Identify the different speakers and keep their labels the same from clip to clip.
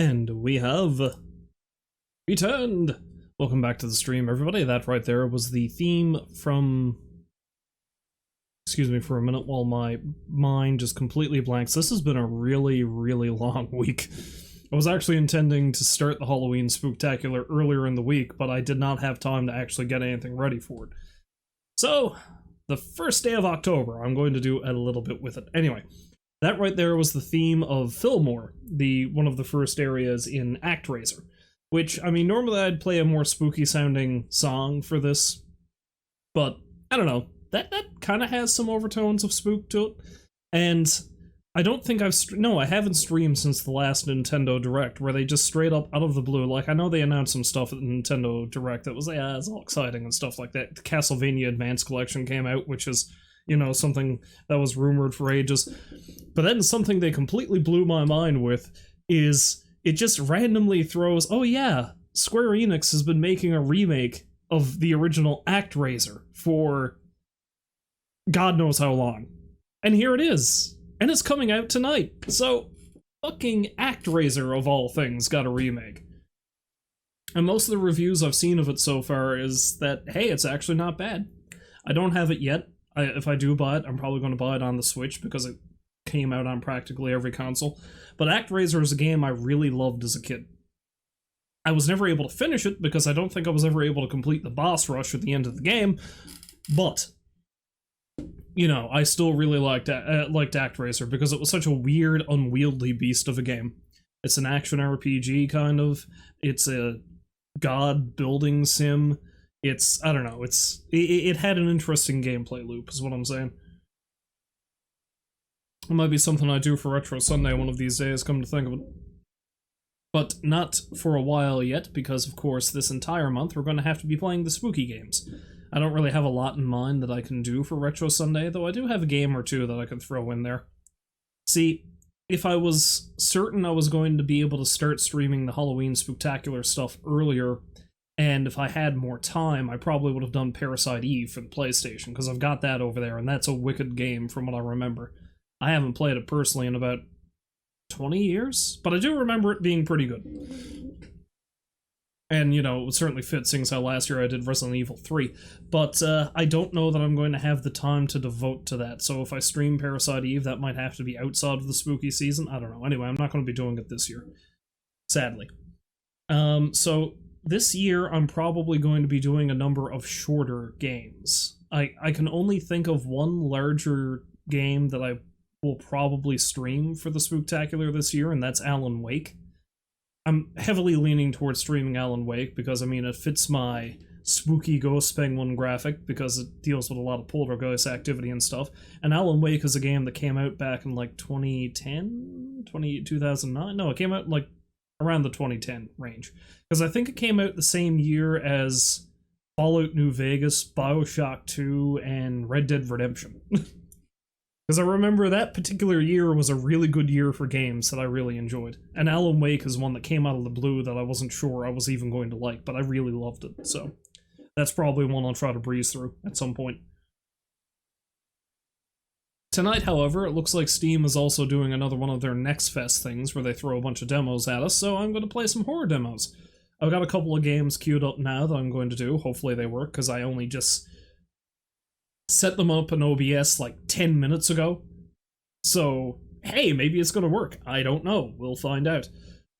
Speaker 1: And we have returned! Welcome back to the stream, everybody. That right there was the theme from... Excuse me for a minute while my mind just completely blanks. This has been a really long week. I was actually intending to start the Halloween Spooktacular earlier in the week, but I did not have time to actually get anything ready for it. So, the first day of October, I'm going to do a little bit with it. Anyway, that right there was the theme of Fillmore, one of the first areas in ActRaiser. Which, I mean, normally I'd play a more spooky sounding song for this, but I don't know, that kind of has some overtones of spook to it, and I don't think I haven't streamed since the last Nintendo Direct, where they just straight up out of the blue, like, I know they announced some stuff at the Nintendo Direct that was, yeah, it's all exciting and stuff like that. The Castlevania Advance Collection came out, which is, you know, something that was rumored for ages, but then something they completely blew my mind with is... it just randomly throws, oh yeah, Square Enix has been making a remake of the original ActRaiser for God knows how long. And here it is. And it's coming out tonight. So, fucking ActRaiser of all things got a remake. And most of the reviews I've seen of it so far is that, hey, it's actually not bad. I don't have it yet. If I do buy it, I'm probably going to buy it on the Switch because it came out on practically every console. But ActRaiser is a game I really loved as a kid. I was never able to finish it because I don't think I was ever able to complete the boss rush at the end of the game, but, you know, I still really liked ActRaiser because it was such a weird, unwieldy beast of a game. It's an action RPG, kind of. It's a god building sim. It's, I don't know, it had an interesting gameplay loop, is what I'm saying. It might be something I do for Retro Sunday one of these days, come to think of it. But not for a while yet, because of course this entire month we're going to have to be playing the spooky games. I don't really have a lot in mind that I can do for Retro Sunday, though I do have a game or two that I could throw in there. See, if I was certain I was going to be able to start streaming the Halloween Spooktacular stuff earlier, and if I had more time, I probably would have done Parasite Eve for the PlayStation, because I've got that over there, and that's a wicked game from what I remember. I haven't played it personally in about 20 years, but I do remember it being pretty good. And, you know, it would certainly fit, seeing as how last year I did Resident Evil 3. But I don't know that I'm going to have the time to devote to that, so if I stream Parasite Eve, that might have to be outside of the spooky season. I don't know. Anyway, I'm not going to be doing it this year. Sadly. So, this year I'm probably going to be doing a number of shorter games. I can only think of one larger game that I will probably stream for the Spooktacular this year, and that's Alan Wake. I'm heavily leaning towards streaming Alan Wake because, I mean, it fits my spooky Ghost Penguin graphic because it deals with a lot of poltergeist activity and stuff. And Alan Wake is a game that came out back in like 2010? 2009? No, it came out like around the 2010 range. Because I think it came out the same year as Fallout New Vegas, BioShock 2, and Red Dead Redemption. Because I remember that particular year was a really good year for games that I really enjoyed. And Alan Wake is one that came out of the blue that I wasn't sure I was even going to like, but I really loved it, so that's probably one I'll try to breeze through at some point. Tonight, however, it looks like Steam is also doing another one of their Next Fest things where they throw a bunch of demos at us, so I'm going to play some horror demos. I've got a couple of games queued up now that I'm going to do. Hopefully they work, because I only just set them up in OBS like 10 minutes ago. So, hey, maybe it's gonna work. I don't know. We'll find out.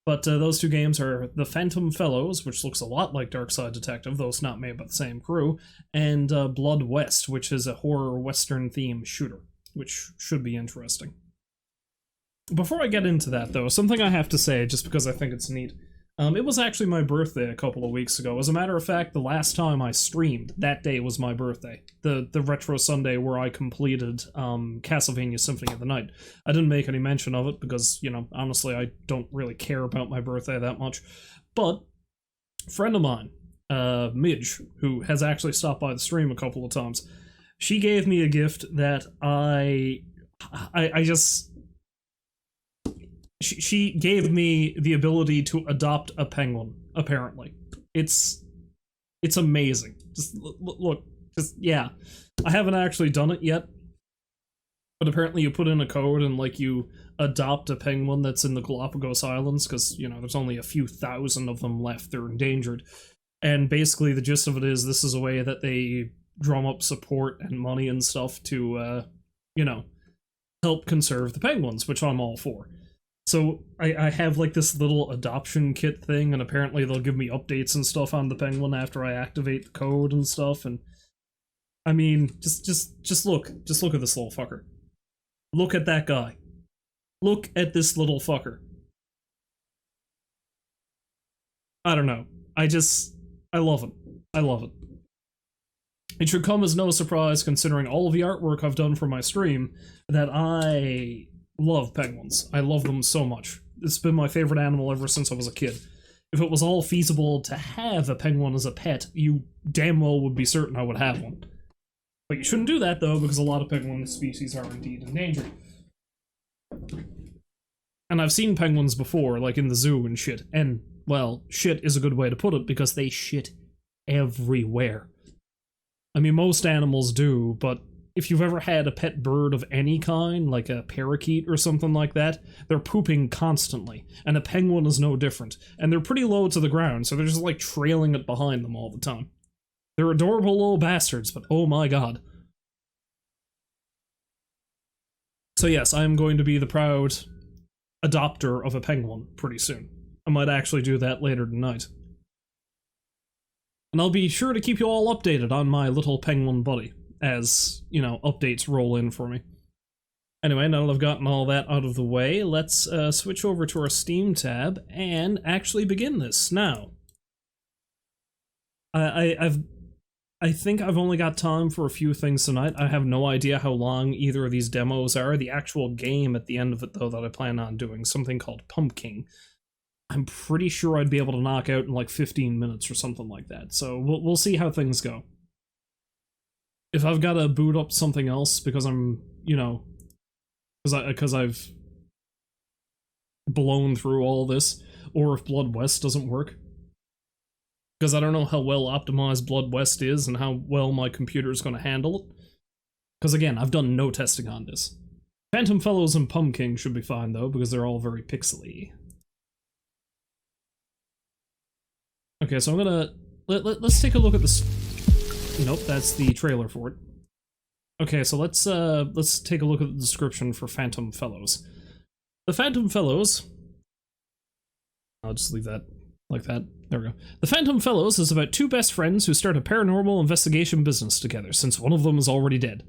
Speaker 1: But those two games are The Phantom Fellows, which looks a lot like Darkside Detective, though it's not made by the same crew, and Blood West, which is a horror western-themed shooter, which should be interesting. Before I get into that, though, something I have to say, just because I think it's neat. It was actually my birthday a couple of weeks ago. As a matter of fact, the last time I streamed, that day was my birthday. The Retro Sunday where I completed Castlevania Symphony of the Night. I didn't make any mention of it because, you know, honestly, I don't really care about my birthday that much. But a friend of mine, Midge, who has actually stopped by the stream a couple of times, she gave me a gift that I just... She gave me the ability to adopt a penguin, apparently. It's amazing. Just look, yeah. I haven't actually done it yet, But apparently you put in a code and, like, you adopt a penguin that's in the Galapagos Islands, because, you know, there's only a few thousand of them left, they're endangered. And basically the gist of it is this is a way that they drum up support and money and stuff to, you know, help conserve the penguins, which I'm all for. So I have, like, this little adoption kit thing, and apparently they'll give me updates and stuff on the penguin after I activate the code and stuff, and I mean, just look at this little fucker. Look at that guy. Look at this little fucker. I don't know. I love it. I love it. It should come as no surprise, considering all of the artwork I've done for my stream, that I love penguins. I love them so much. It's been my favorite animal ever since I was a kid. If it was all feasible to have a penguin as a pet, you damn well would be certain I would have one. But you shouldn't do that, though, because a lot of penguin species are indeed endangered. And I've seen penguins before, like in the zoo and shit, and, well, shit is a good way to put it, because they shit everywhere. I mean, most animals do, but if you've ever had a pet bird of any kind, like a parakeet or something like that, they're pooping constantly, and a penguin is no different. And they're pretty low to the ground, so they're just, like, trailing it behind them all the time. They're adorable little bastards, but oh my god. So yes, I am going to be the proud adopter of a penguin pretty soon. I might actually do that later tonight. And I'll be sure to keep you all updated on my little penguin buddy, as, you know, updates roll in for me. Anyway, now that I've gotten all that out of the way, let's switch over to our Steam tab and actually begin this. Now, I think I've only got time for a few things tonight. I have no idea how long either of these demos are. The actual game at the end of it, though, that I plan on doing, something called Pumpkin, I'm pretty sure I'd be able to knock out in like 15 minutes or something like that. So we'll see how things go. If I've got to boot up something else because I'm, you know, because I've blown through all this, or if Blood West doesn't work, because I don't know how well optimized Blood West is and how well my computer is going to handle it. Because again, I've done no testing on this. Phantom Fellows and Pumpkin should be fine though, because they're all very pixely. Okay, so I'm gonna let's take a look at this. Nope, that's the trailer for it. Okay, so let's take a look at the description for Phantom Fellows. The Phantom Fellows. I'll just leave that like that. There we go. The Phantom Fellows is about two best friends who start a paranormal investigation business together, since one of them is already dead.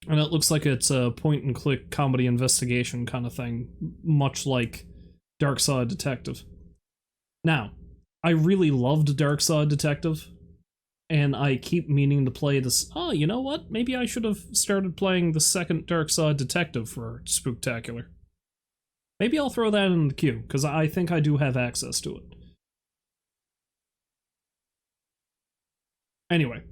Speaker 1: And it looks like it's a point-and-click comedy investigation kind of thing, much like Dark Side Detective. Now, I really loved Dark Side Detective, and I keep meaning to play this. Oh, you know what? Maybe I should have started playing the second Dark Side Detective for Spooktacular. Maybe I'll throw that in the queue, because I think I do have access to it. Anyway,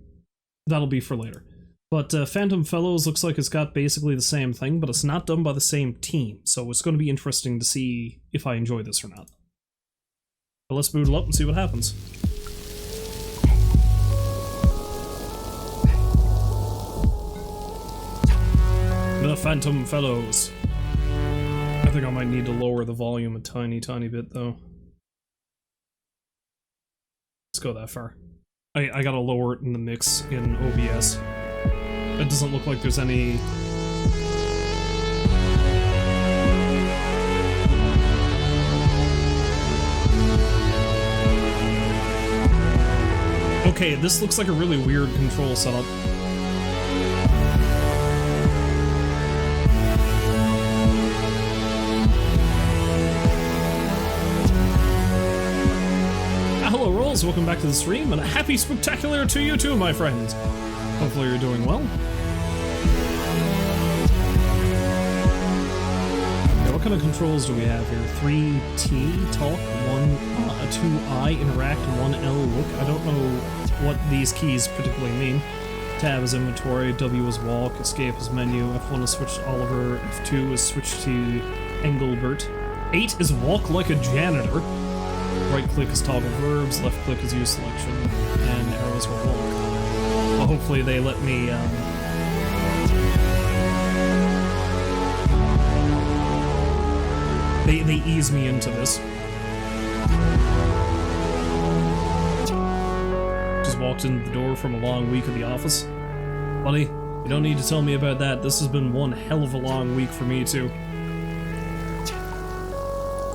Speaker 1: that'll be for later. But Phantom Fellows looks like it's got basically the same thing, but it's not done by the same team, so it's going to be interesting to see if I enjoy this or not. But let's boot it up and see what happens. The Phantom Fellows. I think I might need to lower the volume a tiny bit, though. Let's go that far. I gotta lower it in the mix in OBS. It doesn't look like there's any... Okay, this looks like a really weird control setup. Hello, Rolls, welcome back to the stream, and a happy Spooktacular to you too, my friends! Hopefully you're doing well. Okay, what kind of controls do we have here? 3T, talk, 2I, interact, 1L, look. I don't know what these keys particularly mean. Tab is inventory, W is walk, escape is menu, F1 is switch to Oliver, F2 is switch to Engelbert. 8 is walk like a janitor. Right click is toggle verbs, left click is use selection, and arrows will walk. Well, hopefully they let me They ease me into this. Just walked in the door from a long week at the office. Buddy, you don't need to tell me about that. This has been one hell of a long week for me, too.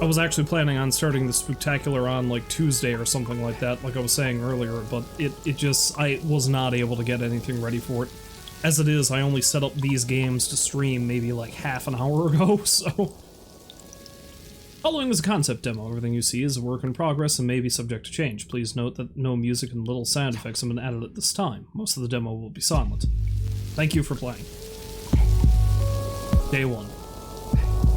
Speaker 1: I was actually planning on starting the Spooktacular on, like, Tuesday or something like that, like I was saying earlier, but I was not able to get anything ready for it. As it is, I only set up these games to stream maybe, like, half an hour ago, so... Following is a concept demo. Everything you see is a work in progress and may be subject to change. Please note that no music and little sound effects have been added at this time. Most of the demo will be silent. Thank you for playing. Day 1.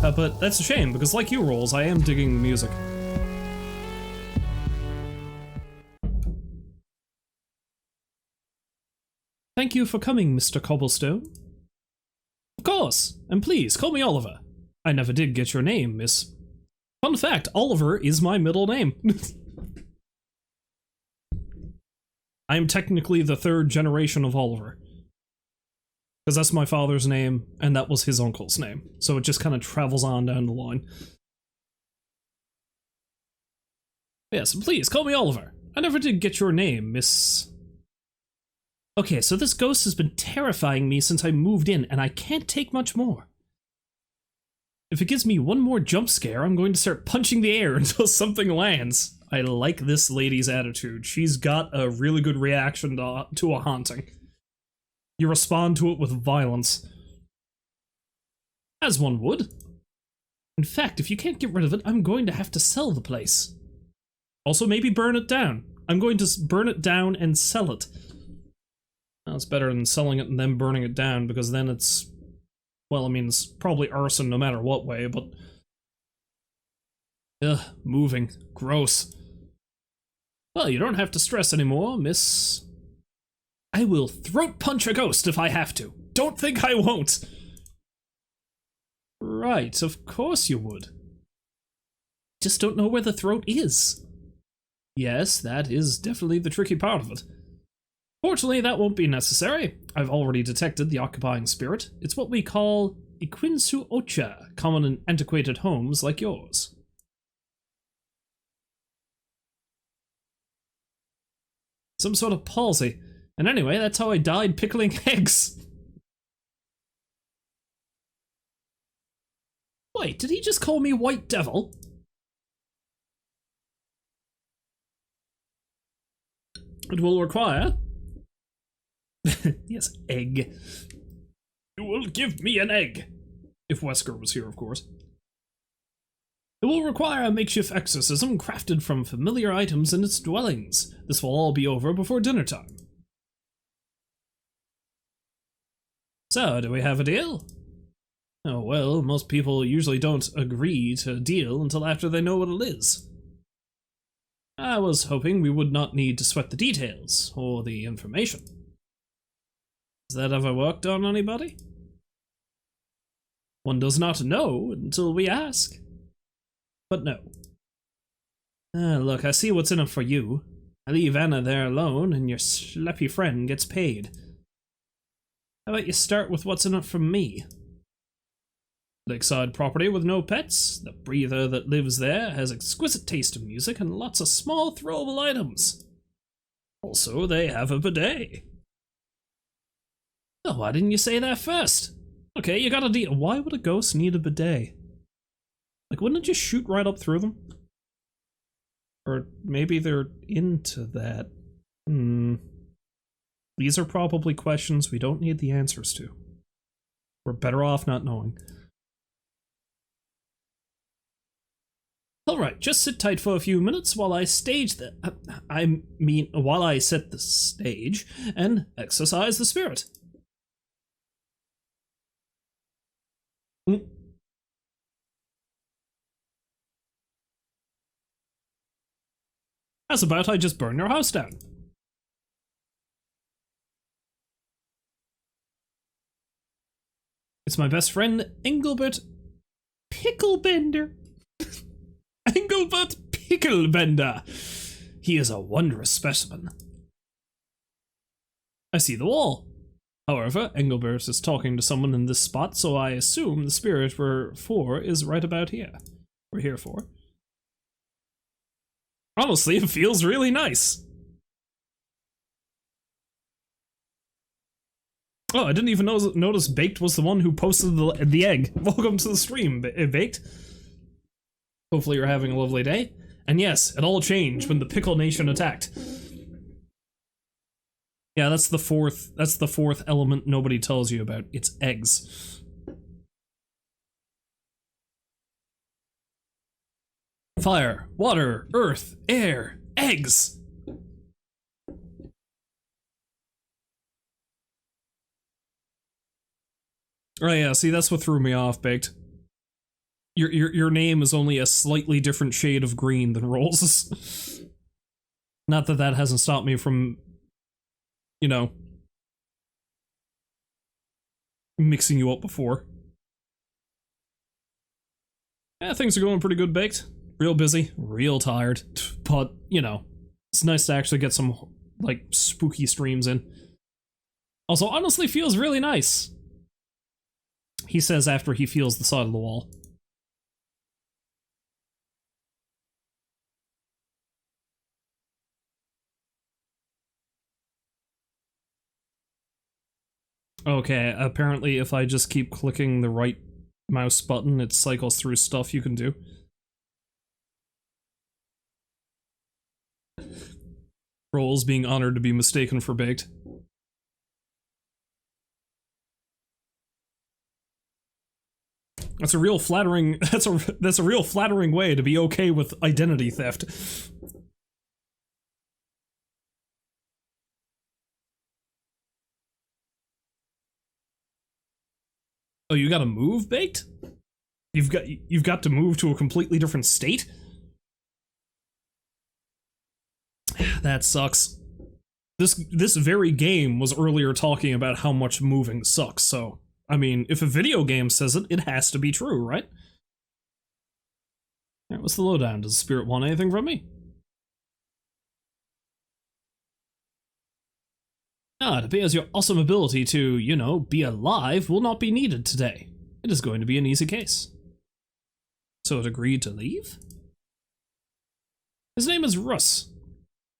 Speaker 1: But that's a shame, because like you, Rolls, I am digging the music. Thank you for coming, Mr. Cobblestone. Of course, and please, call me Oliver. I never did get your name, miss. Fun fact, Oliver is my middle name. I am technically the 3rd generation of Oliver. Because that's my father's name, and that was his uncle's name. So it just kind of travels on down the line. Yes, please, call me Oliver. I never did get your name, miss... Okay, so this ghost has been terrifying me since I moved in, and I can't take much more. If it gives me one more jump scare, I'm going to start punching the air until something lands. I like this lady's attitude. She's got a really good reaction to a haunting. You respond to it with violence. As one would. In fact, if you can't get rid of it, I'm going to have to sell the place. Also, maybe burn it down. I'm going to burn it down and sell it. Well, it's better than selling it and then burning it down, because then it's... Well, I mean, it's probably arson no matter what way, but... Ugh, moving. Gross. Well, you don't have to stress anymore, miss... I will throat punch a ghost if I have to. Don't think I won't. Right, of course you would. Just don't know where the throat is. Yes, that is definitely the tricky part of it. Fortunately, that won't be necessary. I've already detected the occupying spirit. It's what we call Iquinsu Ocha, common in antiquated homes like yours. Some sort of palsy. And anyway, that's how I died pickling eggs. Wait, did he just call me White Devil? It will require... Yes, egg. You will give me an egg. If Wesker was here, of course. It will require a makeshift exorcism crafted from familiar items in its dwellings. This will all be over before dinner time. So, do we have a deal? Oh well, most people usually don't agree to a deal until after they know what it is. I was hoping we would not need to sweat the details, or the information. Has that ever worked on anybody? One does not know until we ask. But no. Look, I see what's in it for you. I leave Anna there alone, and your schleppy friend gets paid. How about you start with what's in it for me? Lakeside property with no pets. The breather that lives there has exquisite taste in music and lots of small throwable items. Also, they have a bidet. Oh, why didn't you say that first? Okay, you got a deal. Why would a ghost need a bidet? Like, wouldn't it just shoot right up through them? Or maybe they're into that. These are probably questions we don't need the answers to. We're better off not knowing. Alright, just sit tight for a few minutes while I stage the... while I set the stage and exercise the spirit. How's about I just burn your house down? It's my best friend, Engelbert Picklebender. Engelbert Picklebender. He is a wondrous specimen. I see the wall. However, Engelbert is talking to someone in this spot, so I assume the spirit we're for is right about here. we're here for. Honestly, it feels really nice. Oh, I didn't even notice Baked was the one who posted the egg. Welcome to the stream, Baked. Hopefully you're having a lovely day. And yes, it all changed when the Pickle Nation attacked. Yeah, that's the fourth element nobody tells you about. It's eggs. Fire, water, earth, air, eggs! Oh yeah, see, that's what threw me off, Baked. Your name is only a slightly different shade of green than Rolls'. Not that that hasn't stopped me from, you know, mixing you up before. Yeah, things are going pretty good, Baked. Real busy, real tired, but, you know, it's nice to actually get some, like, spooky streams in. Also, honestly feels really nice. He says after he feels the side of the wall. Okay, apparently if I just keep clicking the right mouse button, it cycles through stuff you can do. Rolls being honored to be mistaken for Baked. That's a real flattering that's a real flattering way to be okay with identity theft. Oh, you gotta move, Baked? You've got to move to a completely different state? That sucks. This very game was earlier talking about how much moving sucks, so I mean, if a video game says it, it has to be true, right? Alright, what's the lowdown? Does the spirit want anything from me? Ah, it appears your awesome ability to, you know, be alive will not be needed today. It is going to be an easy case. So it agreed to leave? His name is Russ.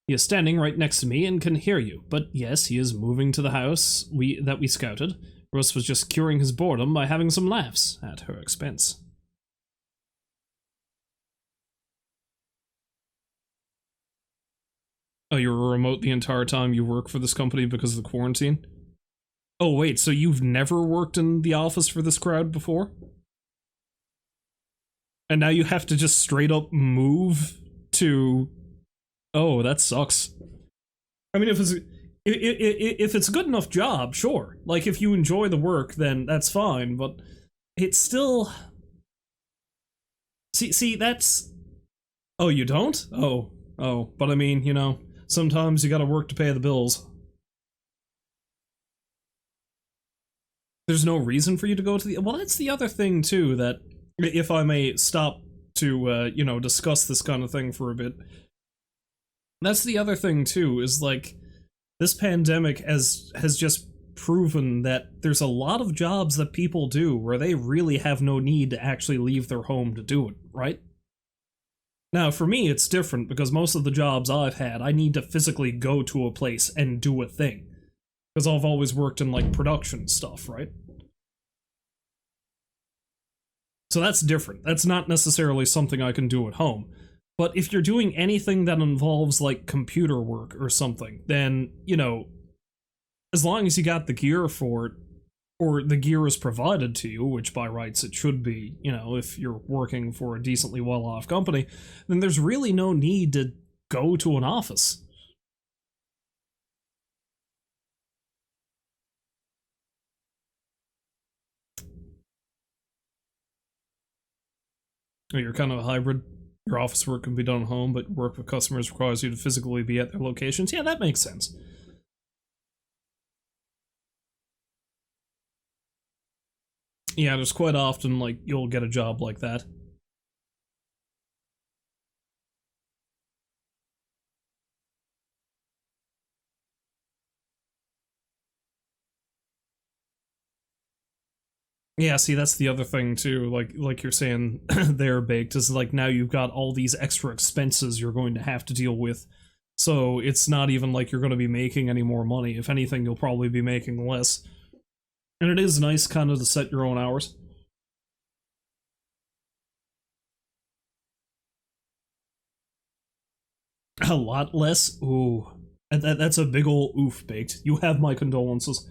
Speaker 1: He is standing right next to me and can hear you, but yes, he is moving to the house that we scouted. Russ was just curing his boredom by having some laughs, at her expense. Oh, you were remote the entire time you work for this company because of the quarantine? Oh wait, so you've never worked in the office for this crowd before? And now you have to just straight up move to... Oh, that sucks. I mean, if it's a good enough job, sure. Like, if you enjoy the work, then that's fine, but it's still... See, that's... Oh, you don't? Oh, but I mean, you know, sometimes you gotta work to pay the bills. There's no reason for you to go to the... Well, that's the other thing, too, that, if I may stop to, you know, discuss this kind of thing for a bit. That's the other thing, too, is, like, this pandemic has just proven that there's a lot of jobs that people do where they really have no need to actually leave their home to do it, right? Now, for me, it's different, because most of the jobs I've had, I need to physically go to a place and do a thing. Because I've always worked in, like, production stuff, right? So that's different. That's not necessarily something I can do at home. But if you're doing anything that involves, like, computer work or something, then, you know, as long as you got the gear for it, or the gear is provided to you, which by rights it should be, you know, if you're working for a decently well-off company, then there's really no need to go to an office. Or you're kind of a hybrid. Your office work can be done at home, but work with customers requires you to physically be at their locations. Yeah, that makes sense. Yeah, there's quite often, like, you'll get a job like that. Yeah, see, that's the other thing too, like you're saying they're baked, is like now you've got all these extra expenses you're going to have to deal with. So it's not even like you're going to be making any more money. If anything, you'll probably be making less. And it is nice kind of to set your own hours. A lot less? Ooh. That's a big ol' oof, Baked. You have my condolences.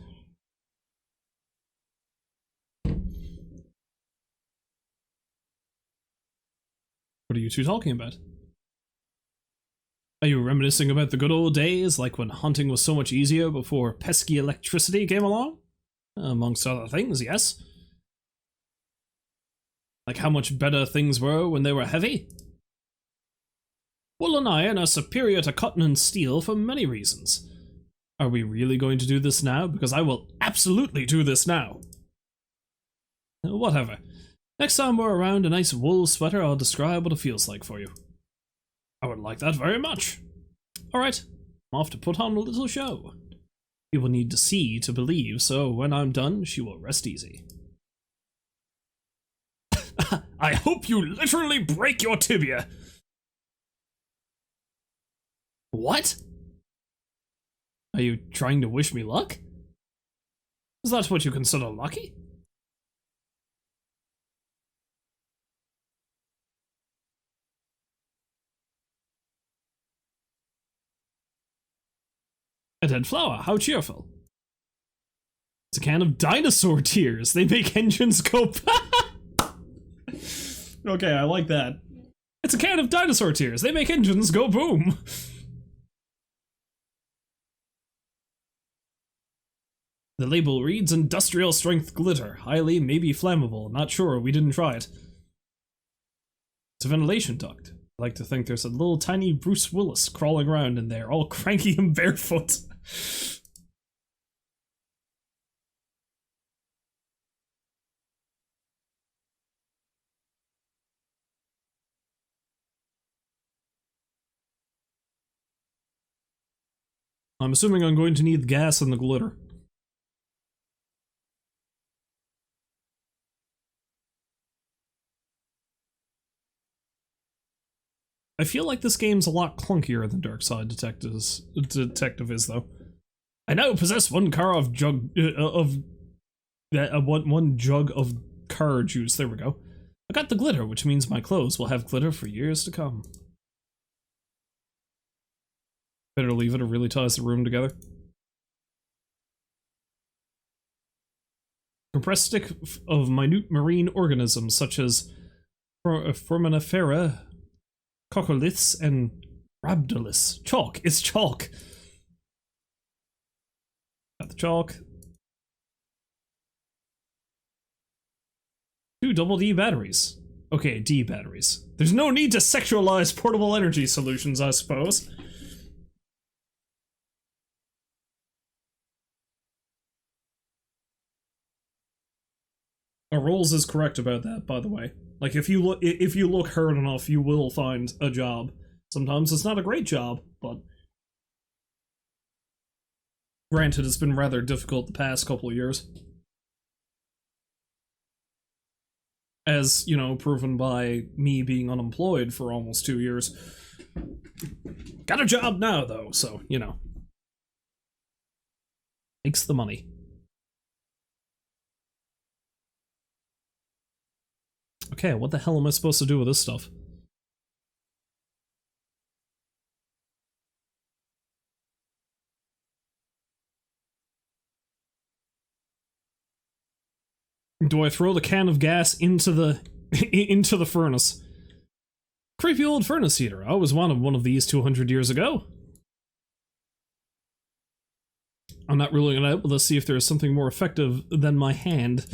Speaker 1: What are you two talking about? Are you reminiscing about the good old days, like when hunting was so much easier before pesky electricity came along? Amongst other things, yes. Like how much better things were when they were heavy? Wool and iron are superior to cotton and steel for many reasons. Are we really going to do this now? Because I will absolutely do this now. Whatever. Next time we're around a nice wool sweater, I'll describe what it feels like for you. I would like that very much. Alright, I'm off to put on a little show. You will need to see to believe, so when I'm done, she will rest easy. I hope you literally break your tibia! What? Are you trying to wish me luck? Is that what you consider lucky? A dead flower, how cheerful. It's a can of dinosaur tears. They make engines go. Okay, I like that. It's a can of dinosaur tears. They make engines go boom. The label reads industrial strength glitter. Highly, maybe flammable. Not sure, we didn't try it. It's a ventilation duct. I like to think there's a little tiny Bruce Willis crawling around in there, all cranky and barefoot. I'm assuming I'm going to need the gas and the glitter. I feel like this game's a lot clunkier than Darkside Detective is, though. I now possess one car of one jug of car juice. There we go. I got the glitter, which means my clothes will have glitter for years to come. Better leave it, it really ties the room together. Compressed stick of minute marine organisms such as Foraminifera, coccoliths, and rhabdolus. Chalk. It's chalk. Got the chalk. 2 double D batteries. Okay, D batteries. There's no need to sexualize portable energy solutions, I suppose. Rolls is correct about that, by the way. Like, if you look hard enough, you will find a job. Sometimes it's not a great job, but granted, it's been rather difficult the past couple of years. As, you know, proven by me being unemployed for almost 2 years. Got a job now, though, so, you know. Makes the money. Okay, what the hell am I supposed to do with this stuff? Do I throw the can of gas into the into the furnace? Creepy old furnace heater. I was wanted one of these 200 years ago. I'm not ruling it out, but let's see if there's something more effective than my hand.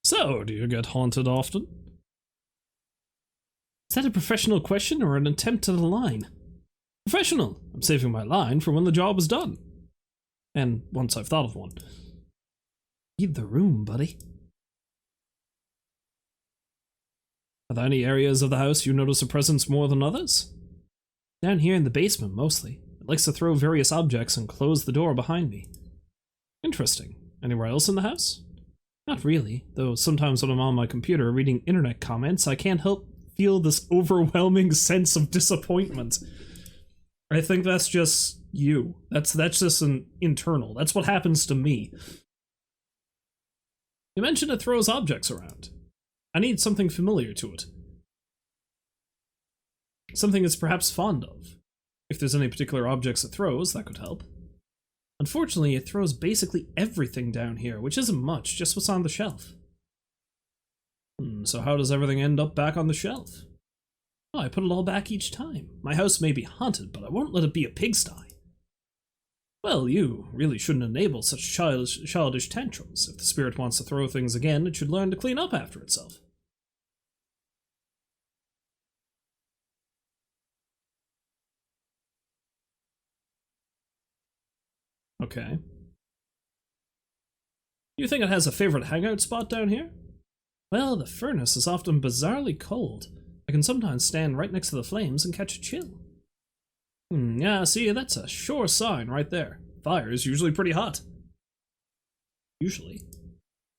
Speaker 1: So, do you get haunted often? Is that a professional question or an attempt at a line? Professional. I'm saving my line for when the job is done. And once I've thought of one. Read the room, buddy. Are there any areas of the house you notice a presence more than others? Down here in the basement, mostly. It likes to throw various objects and close the door behind me. Interesting. Anywhere else in the house? Not really, though sometimes when I'm on my computer reading internet comments, I can't help feel this overwhelming sense of disappointment. I think that's just you. That's just an internal. That's what happens to me. You mentioned it throws objects around. I need something familiar to it. Something it's perhaps fond of. If there's any particular objects it throws, that could help. Unfortunately, it throws basically everything down here, which isn't much, just what's on the shelf. So how does everything end up back on the shelf? Oh, I put it all back each time. My house may be haunted, but I won't let it be a pigsty. Well, you really shouldn't enable such childish tantrums. If the spirit wants to throw things again, it should learn to clean up after itself. Okay. You think it has a favorite hangout spot down here? Well, the furnace is often bizarrely cold. I can sometimes stand right next to the flames and catch a chill. Yeah, see, that's a sure sign right there. Fire is usually pretty hot. Usually.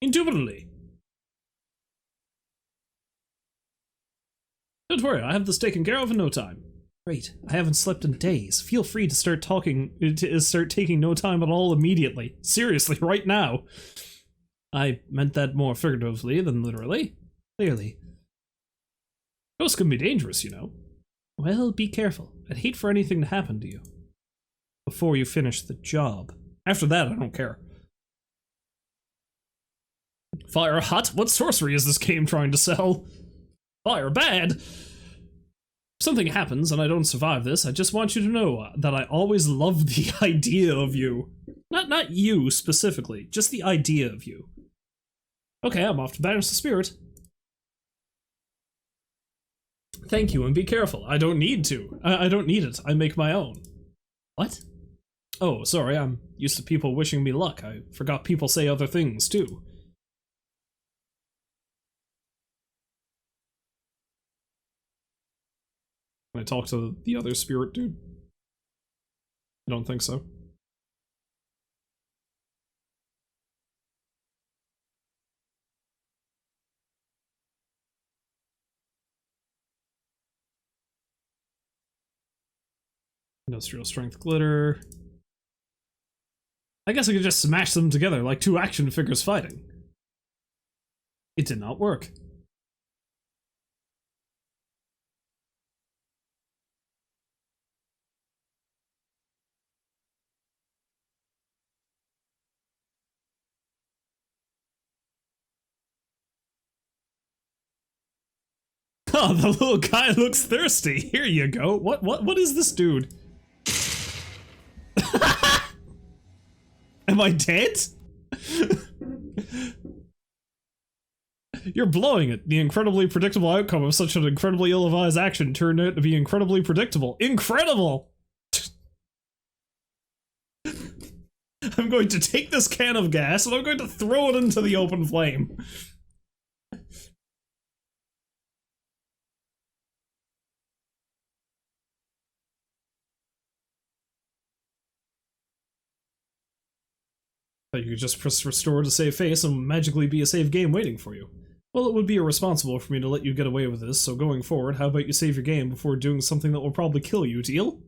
Speaker 1: Indubitably. Don't worry, I have this taken care of in no time. Great, I haven't slept in days. Feel free to start taking no time at all immediately. Seriously, right now. I meant that more figuratively than literally. Clearly. Ghosts can be dangerous, you know. Well, be careful. I'd hate for anything to happen to you. Before you finish the job. After that, I don't care. Fire hot? What sorcery is this game trying to sell? Fire bad? If something happens and I don't survive this, I just want you to know that I always loved the idea of you. Not you specifically, just the idea of you. Okay, I'm off to banish the spirit. Thank you, and be careful. I don't need to. I don't need it. I make my own. What? Oh, sorry, I'm used to people wishing me luck. I forgot people say other things, too. Can I talk to the other spirit dude? I don't think so. Industrial strength glitter. I guess I could just smash them together like two action figures fighting. It did not work. Oh, the little guy looks thirsty. Here you go. What is this dude? Am I dead? You're blowing it. The incredibly predictable outcome of such an incredibly ill-advised action turned out to be incredibly predictable. Incredible! I'm going to take this can of gas and I'm going to throw it into the open flame. You could just press restore to save face and magically be a save game waiting for you. Well, it would be irresponsible for me to let you get away with this, so going forward, how about you save your game before doing something that will probably kill you, deal?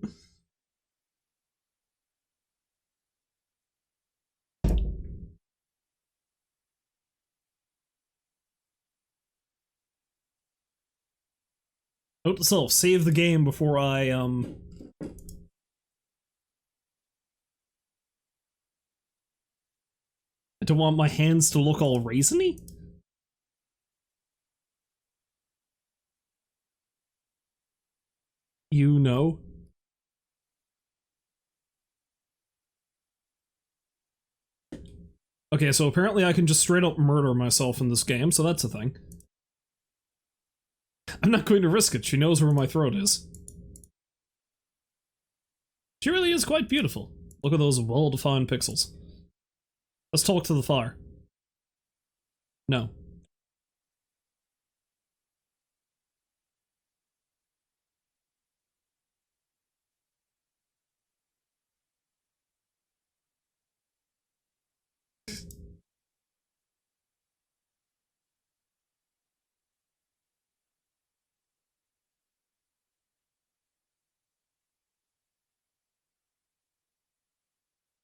Speaker 1: Note to self, save the game before I don't want my hands to look all raisiny? You know? Okay, so apparently I can just straight up murder myself in this game, so that's a thing. I'm not going to risk it, she knows where my throat is. She really is quite beautiful. Look at those well-defined pixels. Let's talk to the fire. No.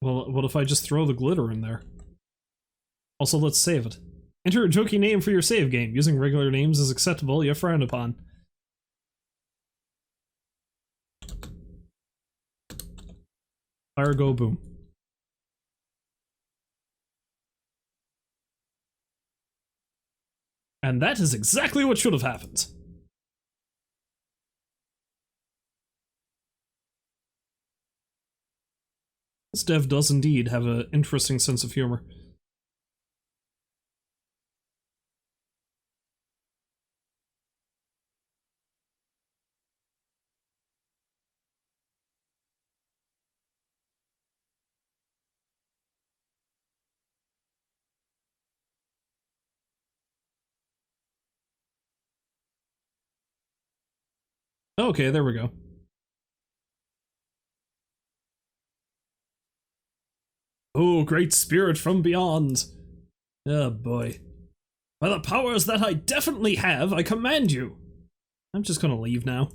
Speaker 1: Well, what if I just throw the glitter in there? Also, let's save it. Enter a jokey name for your save game. Using regular names is acceptable, yet frowned upon. Fire, go, boom. And that is exactly what should have happened. This dev does indeed have an interesting sense of humor. Okay, there we go. Oh, great spirit from beyond. Oh boy. By the powers that I definitely have, I command you. I'm just gonna leave now.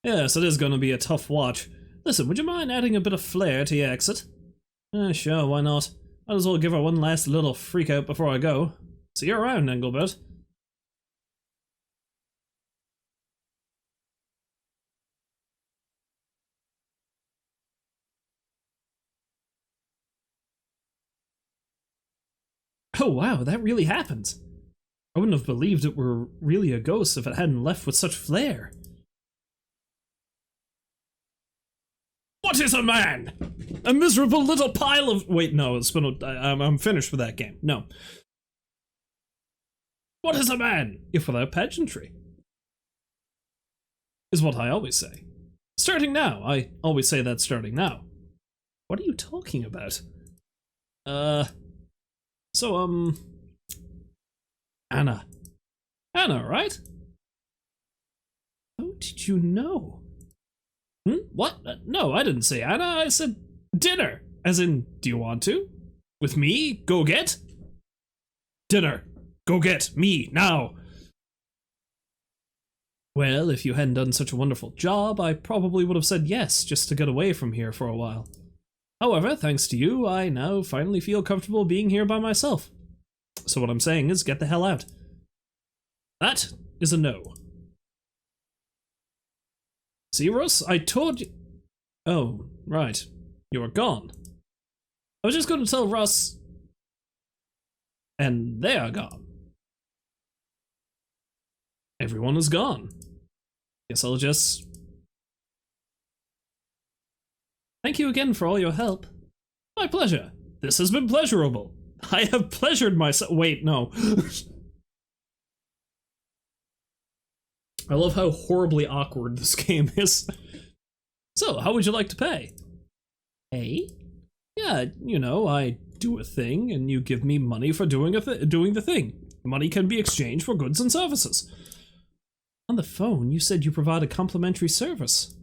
Speaker 1: Yes, it is gonna be a tough watch. Listen, would you mind adding a bit of flair to your exit? Sure, why not? Might as well give her one last little freak out before I go. See you around, Engelbert. Oh wow, that really happened. I wouldn't have believed it were really a ghost if it hadn't left with such flair. What is a man? A miserable little pile of— wait, no, it's been I'm finished with that game. No. What is a man, if without pageantry? Is what I always say. Starting now. I always say that starting now. What are you talking about? So, Anna. Anna, right? How did you know? What? No, I didn't say Anna, I said dinner. As in, do you want to? With me? Go get? Dinner. Go get me, now. Well, if you hadn't done such a wonderful job, I probably would have said yes, just to get away from here for a while. However, thanks to you, I now finally feel comfortable being here by myself. So what I'm saying is, get the hell out. That is a no. See, Russ, I told you— oh, right. You were gone. I was just going to tell Russ— and they are gone. Everyone is gone. Guess I'll just— thank you again for all your help. My pleasure. This has been pleasurable. I have pleasured myself— wait, no. I love how horribly awkward this game is. So, how would you like to pay? Pay? Yeah, you know, I do a thing, and you give me money for doing the thing. Money can be exchanged for goods and services. On the phone, you said you provide a complimentary service.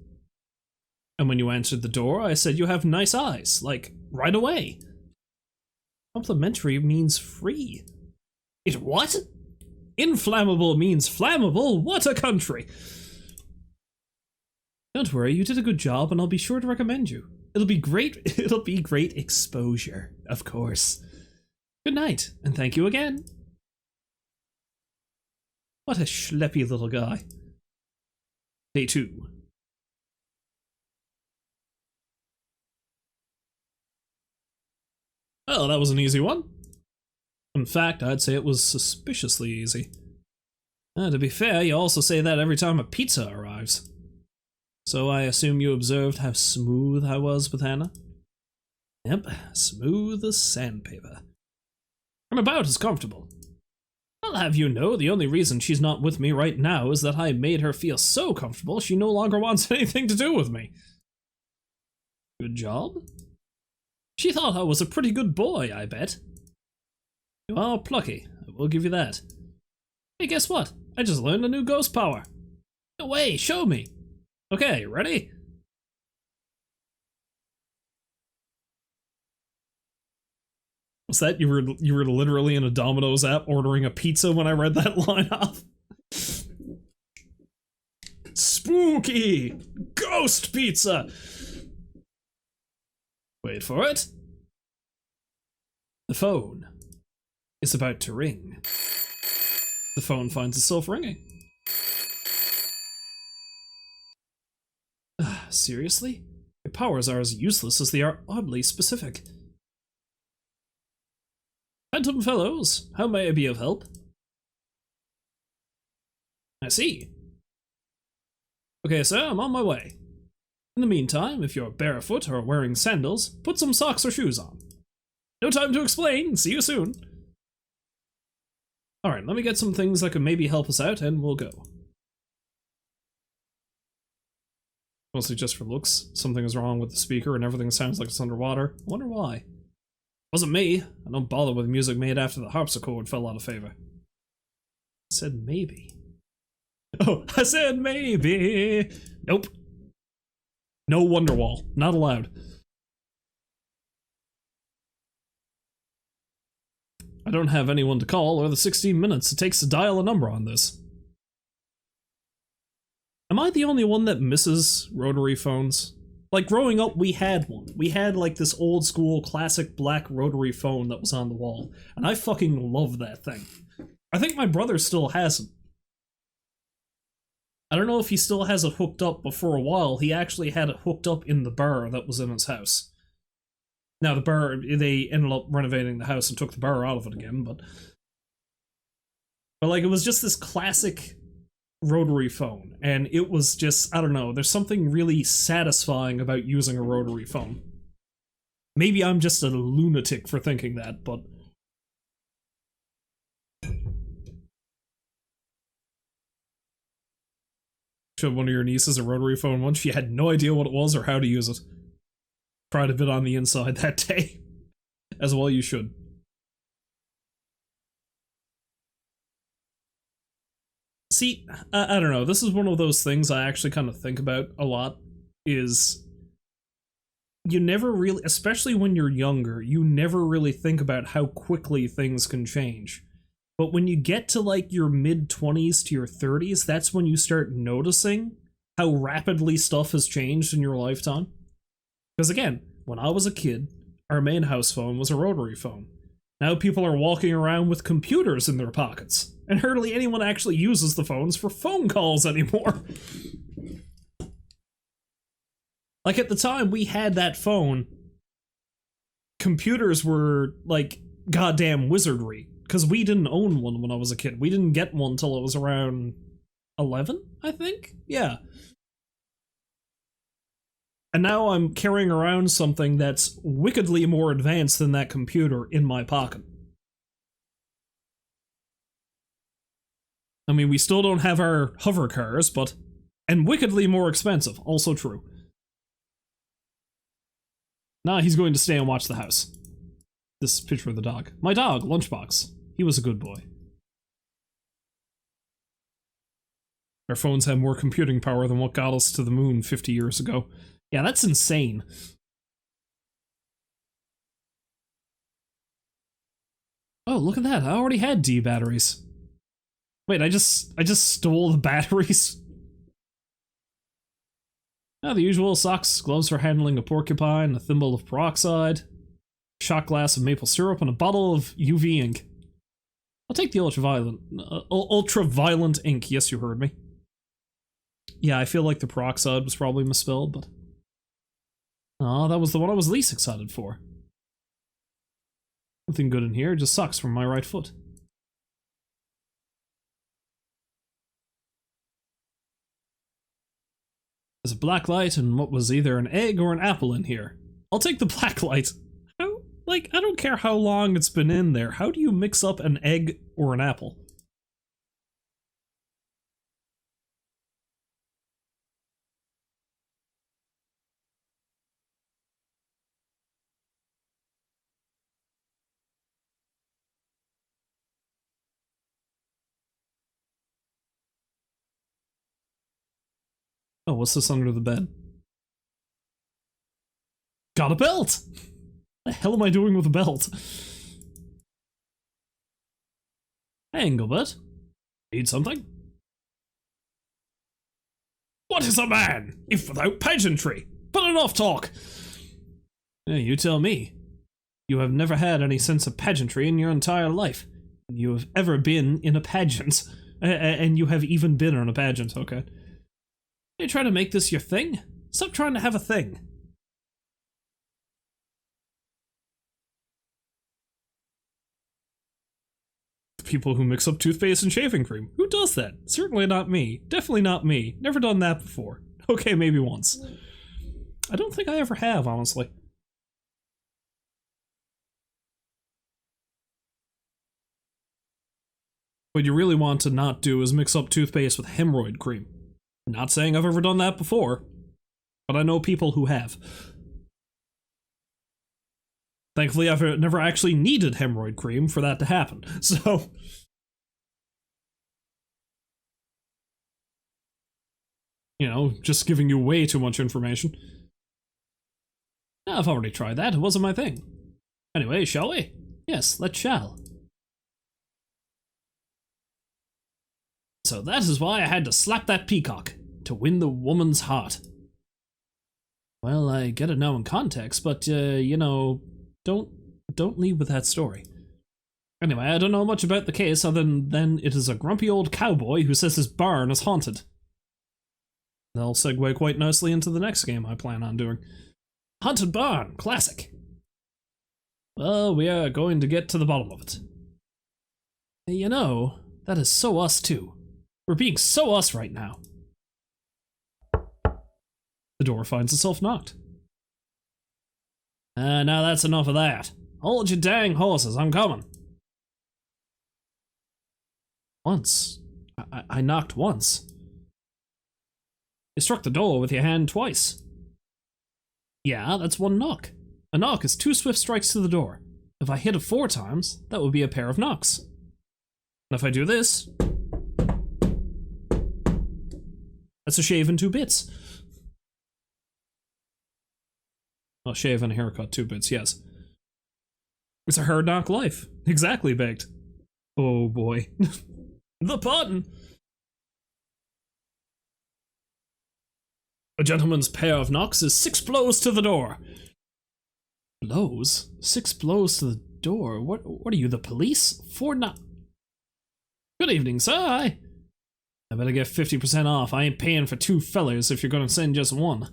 Speaker 1: And when you answered the door, I said you have nice eyes, like, right away. Complimentary means free. It what? Inflammable means flammable? What a country! Don't worry, you did a good job, and I'll be sure to recommend you. It'll be great exposure, of course. Good night, and thank you again. What a schleppy little guy. Day 2. Well, that was an easy one. In fact, I'd say it was suspiciously easy. To be fair, you also say that every time a pizza arrives. So I assume you observed how smooth I was with Hannah? Yep, smooth as sandpaper. And about as comfortable. I'll have you know the only reason she's not with me right now is that I made her feel so comfortable she no longer wants anything to do with me. Good job? She thought I was a pretty good boy, I bet. You are plucky, I will give you that. Hey, guess what? I just learned a new ghost power. No way, show me. Okay, ready? Was that you were literally in a Domino's app ordering a pizza when I read that line off? Spooky! Ghost pizza! Wait for it. The phone is about to ring. The phone finds itself ringing. Seriously? Your powers are as useless as they are oddly specific. Phantom Fellows, how may I be of help? I see. Okay, sir, I'm on my way. In the meantime, if you're barefoot or wearing sandals, put some socks or shoes on. No time to explain, see you soon. Alright, let me get some things that could maybe help us out and we'll go. Mostly just for looks. Something is wrong with the speaker and everything sounds like it's underwater. I wonder why. Wasn't me. I don't bother with music made after the harpsichord fell out of favor. I said maybe. Oh, I said maybe. Nope. No Wonderwall. Not allowed. I don't have anyone to call or the 16 minutes it takes to dial a number on this. Am I the only one that misses rotary phones? Like, growing up, we had one. We had, like, this old school classic black rotary phone that was on the wall. And I fucking love that thing. I think my brother still has it. I don't know if he still has it hooked up, but for a while, he actually had it hooked up in the bar that was in his house. Now, the bar, they ended up renovating the house and took the bar out of it again, but like, it was just this classic rotary phone, and it was just, I don't know, there's something really satisfying about using a rotary phone. Maybe I'm just a lunatic for thinking that, but showed one of your nieces a rotary phone once. She had no idea what it was or how to use it. Tried a bit on the inside that day. As well you should. See, I don't know, this is one of those things I actually kind of think about a lot, is you never really, especially when you're younger, you never really think about how quickly things can change. But when you get to like your mid-20s to your 30s, that's when you start noticing how rapidly stuff has changed in your lifetime. Because again, when I was a kid, our main house phone was a rotary phone. Now people are walking around with computers in their pockets, and hardly anyone actually uses the phones for phone calls anymore. Like, at the time we had that phone, computers were like goddamn wizardry, because we didn't own one when I was a kid. We didn't get one till it was around 11, I think? Yeah. And now I'm carrying around something that's wickedly more advanced than that computer in my pocket. I mean, we still don't have our hover cars, but... and wickedly more expensive, also true. Nah, he's going to stay and watch the house. This picture of the dog. My dog, Lunchbox. He was a good boy. Our phones have more computing power than what got us to the moon 50 years ago. Yeah, that's insane. Oh, look at that. I already had D batteries. Wait, I just stole the batteries? Oh, the usual socks, gloves for handling a porcupine, a thimble of peroxide, a shot glass of maple syrup, and a bottle of UV ink. I'll take the ultraviolet ink. Yes, you heard me. Yeah, I feel like the peroxide was probably misspelled, but... oh, that was the one I was least excited for. Nothing good in here, just socks from my right foot. There's a black light and what was either an egg or an apple in here. I'll take the black light. How? Like, I don't care how long it's been in there. How do you mix up an egg or an apple? Oh, what's this under the bed? Got a belt! The hell am I doing with a belt? Hey, Engelbert. Need something? What is a man, if without pageantry? Put it off talk! Yeah, you tell me. You have never had any sense of pageantry in your entire life. You have ever been in a pageant. And you have even been in a pageant, okay? You trying to make this your thing? Stop trying to have a thing. People who mix up toothpaste and shaving cream. Who does that? Certainly not me. Definitely not me. Never done that before. Okay, maybe once. I don't think I ever have, honestly. What you really want to not do is mix up toothpaste with hemorrhoid cream. Not saying I've ever done that before, but I know people who have. Thankfully, I've never actually needed hemorrhoid cream for that to happen, so... You know, just giving you way too much information. I've already tried that, it wasn't my thing. Anyway, shall we? Yes, let's shall. So that is why I had to slap that peacock, to win the woman's heart. Well, I get it now in context, but, you know, don't leave with that story. Anyway, I don't know much about the case other than it is a grumpy old cowboy who says his barn is haunted. That'll segue quite nicely into the next game I plan on doing. Haunted Barn, classic. Well, we are going to get to the bottom of it. You know, that is so us too. We're being so us right now. The door finds itself knocked. Now that's enough of that. Hold your dang horses, I'm coming. Once. I knocked once. You struck the door with your hand twice. Yeah, that's one knock. A knock is 2 swift strikes to the door. If I hit it 4 times, that would be a pair of knocks. And if I do this... That's a shave in 2 bits. Well, shave and a haircut, 2 bits, yes. It's a hard knock life. Exactly, Baked. Oh boy. The pun! A gentleman's pair of knocks is 6 blows to the door. Blows? 6 blows to the door? What are you, the police? 4 knock... Good evening, sir. I better get 50% off. I ain't paying for 2 fellers if you're gonna send just 1.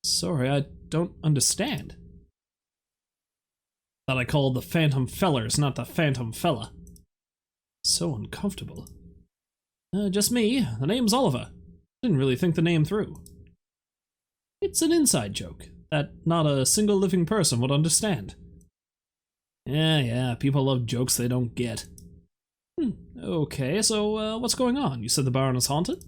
Speaker 1: Sorry, I don't understand. That I called the phantom fellers, not the phantom fella. So uncomfortable. Just me. The name's Oliver. Didn't really think the name through. It's an inside joke that not a single living person would understand. Yeah, people love jokes they don't get. Okay, so what's going on? You said the barn is haunted?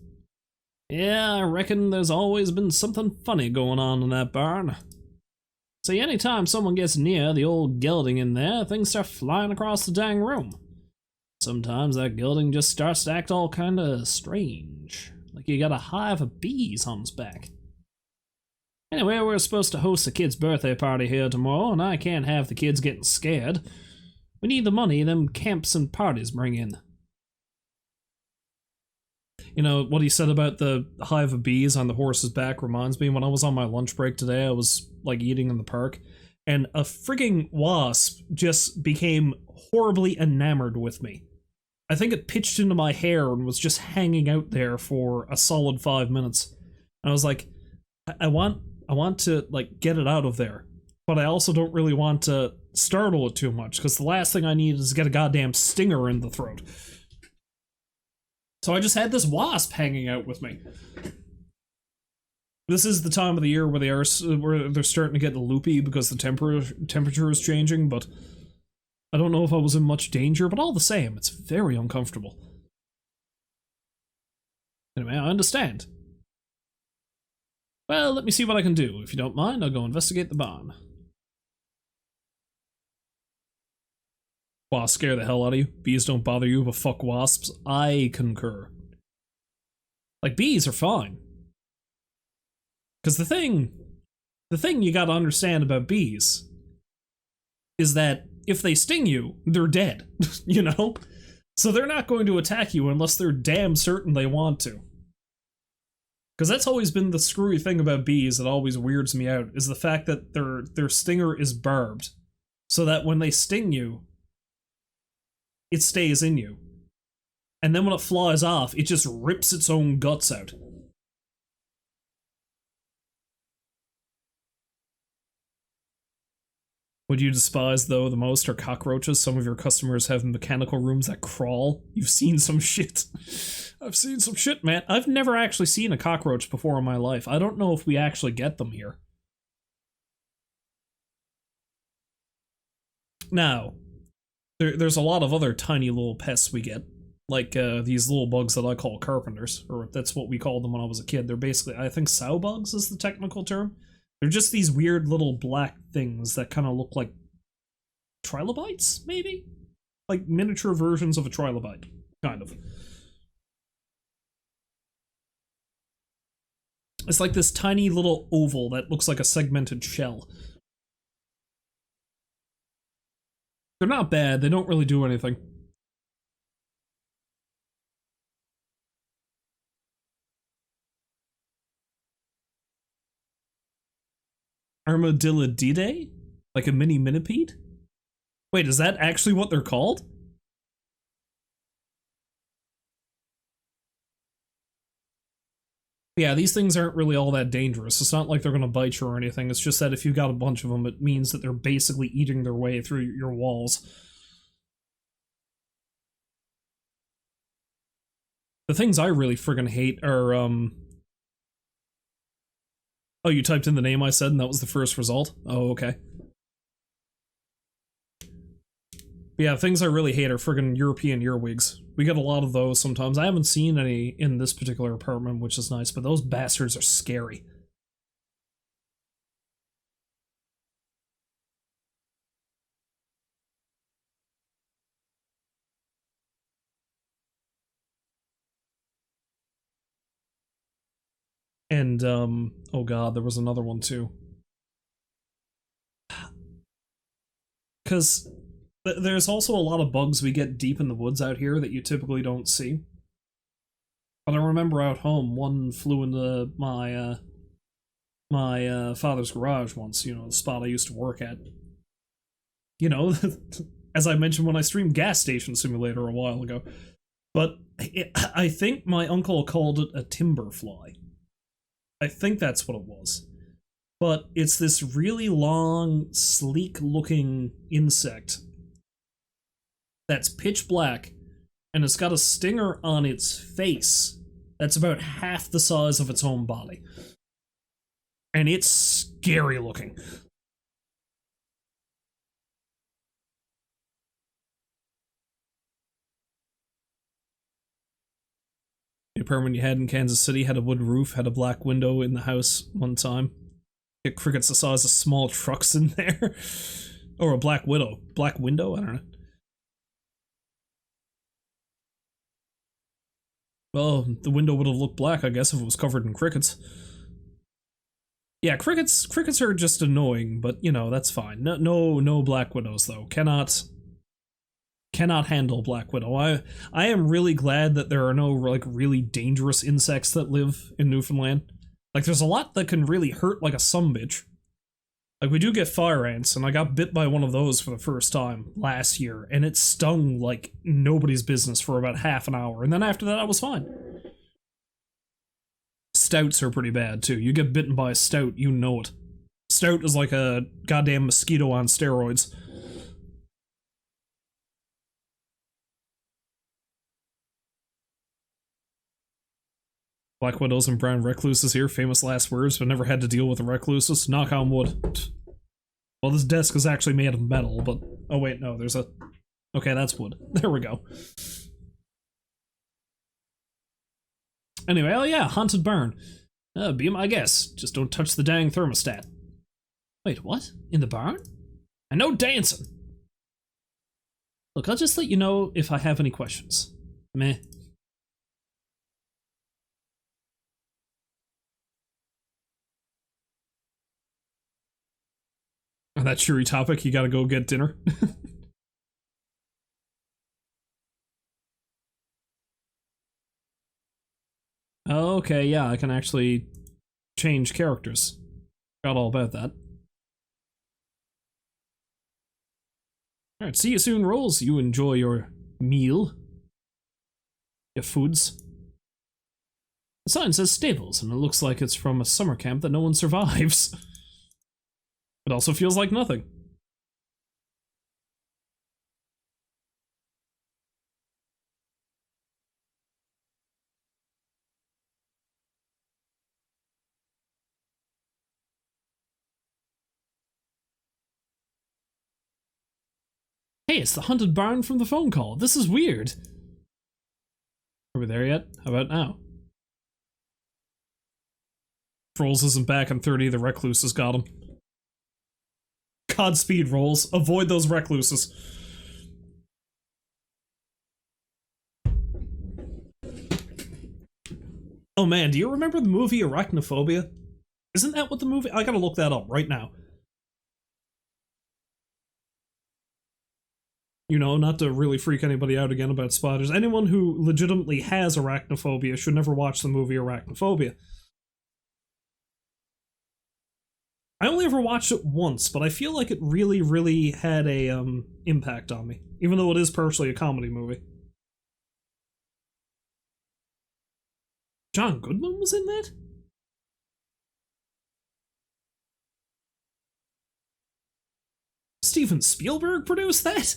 Speaker 1: Yeah, I reckon there's always been something funny going on in that barn. See, anytime someone gets near the old gelding in there, things start flying across the dang room. Sometimes that gelding just starts to act all kinda strange, like you got a hive of bees on its back. Anyway, we're supposed to host a kid's birthday party here tomorrow, and I can't have the kids getting scared. We need the money them camps and parties bring in. You know, what he said about the hive of bees on the horse's back reminds me, when I was on my lunch break today, I was, like, eating in the park, and a frigging wasp just became horribly enamored with me. I think it pitched into my hair and was just hanging out there for a solid 5 minutes. And I was like, I want to, like, get it out of there, but I also don't really want to startle it too much, because the last thing I need is to get a goddamn stinger in the throat. So I just had this wasp hanging out with me. This is the time of the year where they're starting to get loopy because the temperature is changing, but I don't know if I was in much danger, but all the same, it's very uncomfortable. Anyway, I understand. Well, let me see what I can do. If you don't mind, I'll go investigate the barn. Wasps scare the hell out of you. Bees don't bother you, but fuck wasps. I concur. Like, bees are fine. Because the thing you gotta understand about bees is that if they sting you, they're dead, you know? So they're not going to attack you unless they're damn certain they want to. Because that's always been the screwy thing about bees that always weirds me out, is the fact that their stinger is barbed. So that when they sting you, it stays in you. And then when it flies off, it just rips its own guts out. What you despise, though, the most are cockroaches. Some of your customers have mechanical rooms that crawl. You've seen some shit. I've seen some shit, man. I've never actually seen a cockroach before in my life. I don't know if we actually get them here. Now, there's a lot of other tiny little pests we get. Like these little bugs that I call carpenters. Or that's what we called them when I was a kid. They're basically, I think sow bugs is the technical term. They're just these weird little black things that kind of look like trilobites, maybe? Like miniature versions of a trilobite, kind of. It's like this tiny little oval that looks like a segmented shell. They're not bad, they don't really do anything. Armadillidae? Like a mini minipede? Wait, is that actually what they're called? Yeah, these things aren't really all that dangerous. It's not like they're gonna bite you or anything. It's just that if you got a bunch of them, it means that they're basically eating their way through your walls. The things I really friggin' hate are, Oh, you typed in the name I said and that was the first result? Oh, okay. But yeah, things I really hate are friggin' European earwigs. We get a lot of those sometimes. I haven't seen any in this particular apartment, which is nice, but those bastards are scary. And, oh god, there was another one too. Because there's also a lot of bugs we get deep in the woods out here that you typically don't see. But I remember out home, one flew into my father's garage once, you know, the spot I used to work at. You know, as I mentioned when I streamed Gas Station Simulator a while ago. But I think my uncle called it a timber fly. I think that's what it was. But it's this really long, sleek-looking insect that's pitch black, and it's got a stinger on its face that's about half the size of its own body. And it's scary looking. The apartment you had in Kansas City had a wood roof, had a black window in the house one time. Get crickets the size of small trucks in there. Or a black widow. Black window? I don't know. Well, the window would have looked black, I guess, if it was covered in crickets. Yeah, crickets are just annoying, but you know, that's fine. No black widows though. Cannot handle black widow. I am really glad that there are no like really dangerous insects that live in Newfoundland. Like there's a lot that can really hurt like a sumbitch. Like we do get fire ants, and I got bit by one of those for the first time last year, and it stung like nobody's business for about half an hour, and then after that I was fine. Stouts are pretty bad too. You get bitten by a stout, you know it. Stout is like a goddamn mosquito on steroids. Black widows and brown recluses here, famous last words, but never had to deal with the recluses. Knock on wood. Well, this desk is actually made of metal, but... Oh wait, no, there's a... Okay, that's wood. There we go. Anyway, oh yeah, haunted barn. Be my guest. Just don't touch the dang thermostat. Wait, what? In the barn? And no dancing! Look, I'll just let you know if I have any questions. Meh. On that cheery topic, you gotta go get dinner. Okay, yeah, I can actually change characters. Forgot all about that. Alright, see you soon, Rolls. You enjoy your meal. Your foods. The sign says stables, and it looks like it's from a summer camp that no one survives. It also feels like nothing. Hey, it's the haunted barn from the phone call. This is weird. Are we there yet? How about now? Rolls isn't back in 30, the recluse has got him. Godspeed, Rolls. Avoid those recluses. Oh man, do you remember the movie Arachnophobia? Isn't that what the movie... I gotta look that up right now. You know, not to really freak anybody out again about spiders. Anyone who legitimately has arachnophobia should never watch the movie Arachnophobia. I only ever watched it once, but I feel like it really, really had a impact on me, even though it is partially a comedy movie. John Goodman was in that? Steven Spielberg produced that?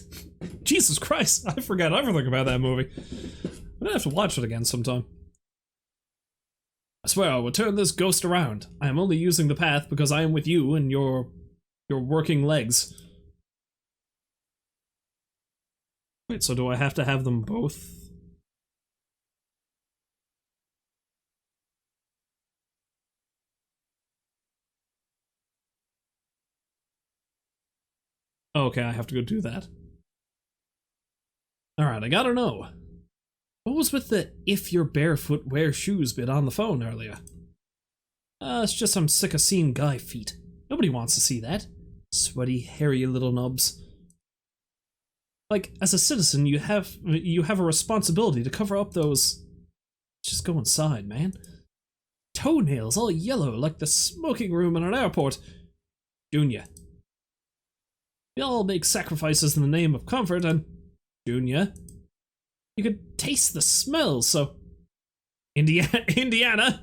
Speaker 1: Jesus Christ, I forgot everything about that movie. I'm gonna have to watch it again sometime. I swear I will turn this ghost around. I am only using the path because I am with you and your working legs. Wait, so do I have to have them both? Okay, I have to go do that. Alright, I gotta know. What was with the if you're barefoot, wear shoes bit on the phone earlier? It's just some sick of seeing guy feet. Nobody wants to see that. Sweaty, hairy little nubs. Like, as a citizen, you have a responsibility to cover up those... Just go inside, man. Toenails all yellow like the smoking room in an airport. Junior. We all make sacrifices in the name of comfort, and... Junior. You could taste the smell, so... Indiana!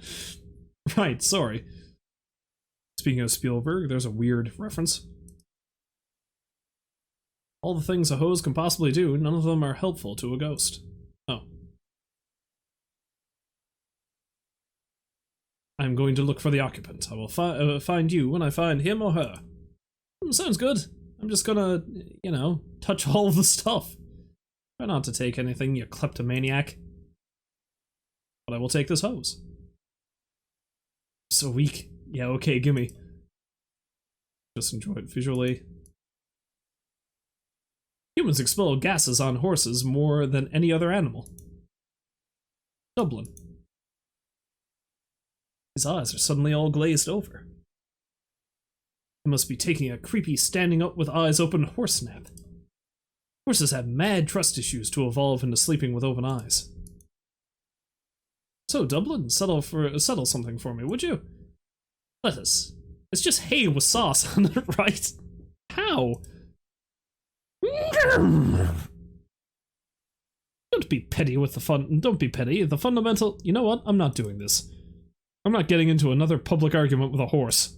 Speaker 1: Right, sorry. Speaking of Spielberg, there's a weird reference. All the things a hose can possibly do, none of them are helpful to a ghost. Oh. I'm going to look for the occupant. I will find you when I find him or her. Sounds good. I'm just gonna, you know, touch all of the stuff. Try not to take anything, you kleptomaniac. But I will take this hose. So weak. Yeah, okay, gimme. Just enjoy it visually. Humans expel gases on horses more than any other animal. Dublin. His eyes are suddenly all glazed over. He must be taking a creepy standing up with eyes open horse nap. Horses have mad trust issues to evolve into sleeping with open eyes. So, Dublin, settle something for me, would you? Lettuce. It's just hay with sauce on it, right? How? Don't be petty with the fun. Don't be petty. The fundamental. You know what? I'm not doing this. I'm not getting into another public argument with a horse.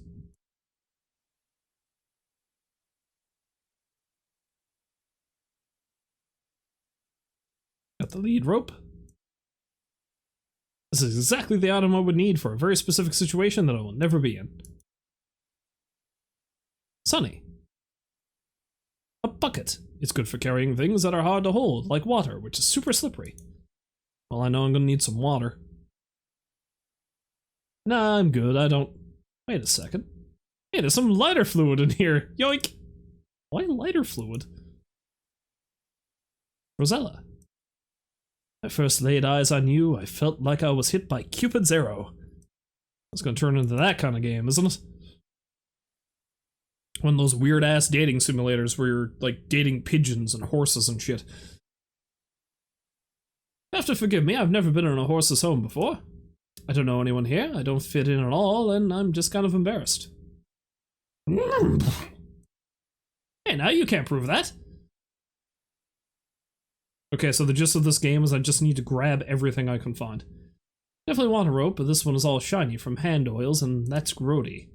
Speaker 1: Got the lead rope. This is exactly the item I would need for a very specific situation that I will never be in. Sunny. A bucket. It's good for carrying things that are hard to hold, like water, which is super slippery. Well, I know I'm gonna need some water. Nah, I'm good, I don't... Wait a second. Hey, there's some lighter fluid in here! Yoink! Why lighter fluid? Rosella. When I first laid eyes on you, I felt like I was hit by Cupid's arrow. It's gonna turn into that kind of game, isn't it? One of those weird-ass dating simulators where you're, like, dating pigeons and horses and shit. You have to forgive me, I've never been in a horse's home before. I don't know anyone here, I don't fit in at all, and I'm just kind of embarrassed. Hey, now you can't prove that! Okay, so the gist of this game is I just need to grab everything I can find. Definitely want a rope, but this one is all shiny from hand oils, and that's grody.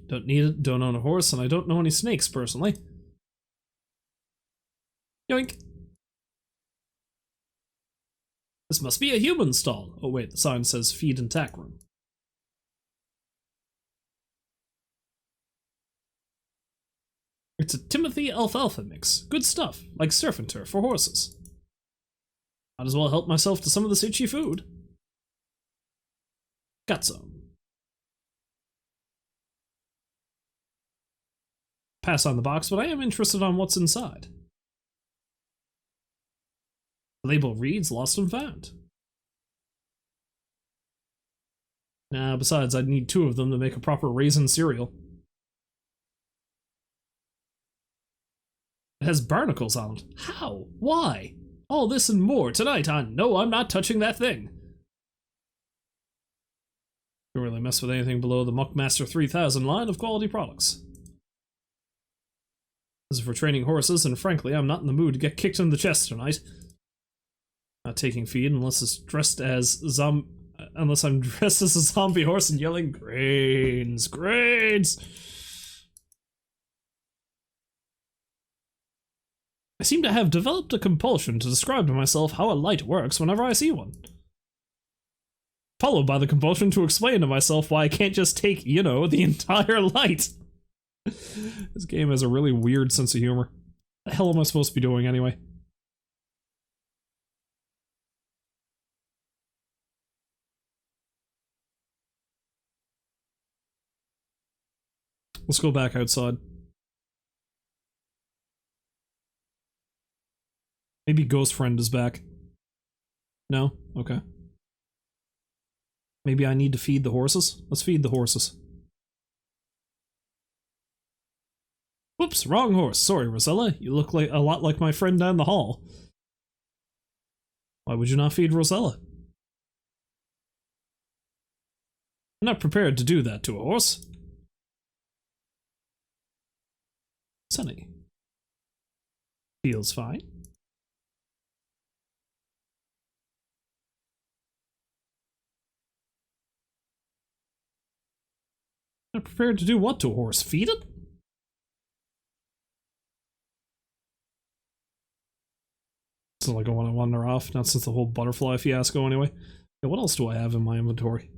Speaker 1: Don't need it, don't own a horse, and I don't know any snakes, personally. Yoink! This must be a human stall. Oh wait, the sign says feed and tack room. It's a Timothy alfalfa mix. Good stuff, like surf and turf for horses. Might as well help myself to some of this itchy food. Got some. Pass on the box, but I am interested on what's inside. The label reads lost and found. Nah, besides, I'd need 2 of them to make a proper raisin cereal. It has barnacles on it. How? Why? All this and more tonight on No, I'm Not Touching That Thing. Don't really mess with anything below the Muckmaster 3000 line of quality products. This is for training horses, and frankly, I'm not in the mood to get kicked in the chest tonight. Not taking feed unless I'm dressed as a zombie horse and yelling grains, grains. I seem to have developed a compulsion to describe to myself how a light works whenever I see one. Followed by the compulsion to explain to myself why I can't just take, you know, the entire light. This game has a really weird sense of humor. What the hell am I supposed to be doing anyway? Let's go back outside. Maybe Ghost Friend is back. No? Okay. Maybe I need to feed the horses? Let's feed the horses. Whoops, wrong horse. Sorry, Rosella. You look like a lot like my friend down the hall. Why would you not feed Rosella? I'm not prepared to do that to a horse. Sunny. Feels fine. Not prepared to do what to a horse? Feed it? So like I want to wander off, not since the whole butterfly fiasco anyway. Yeah, what else do I have in my inventory?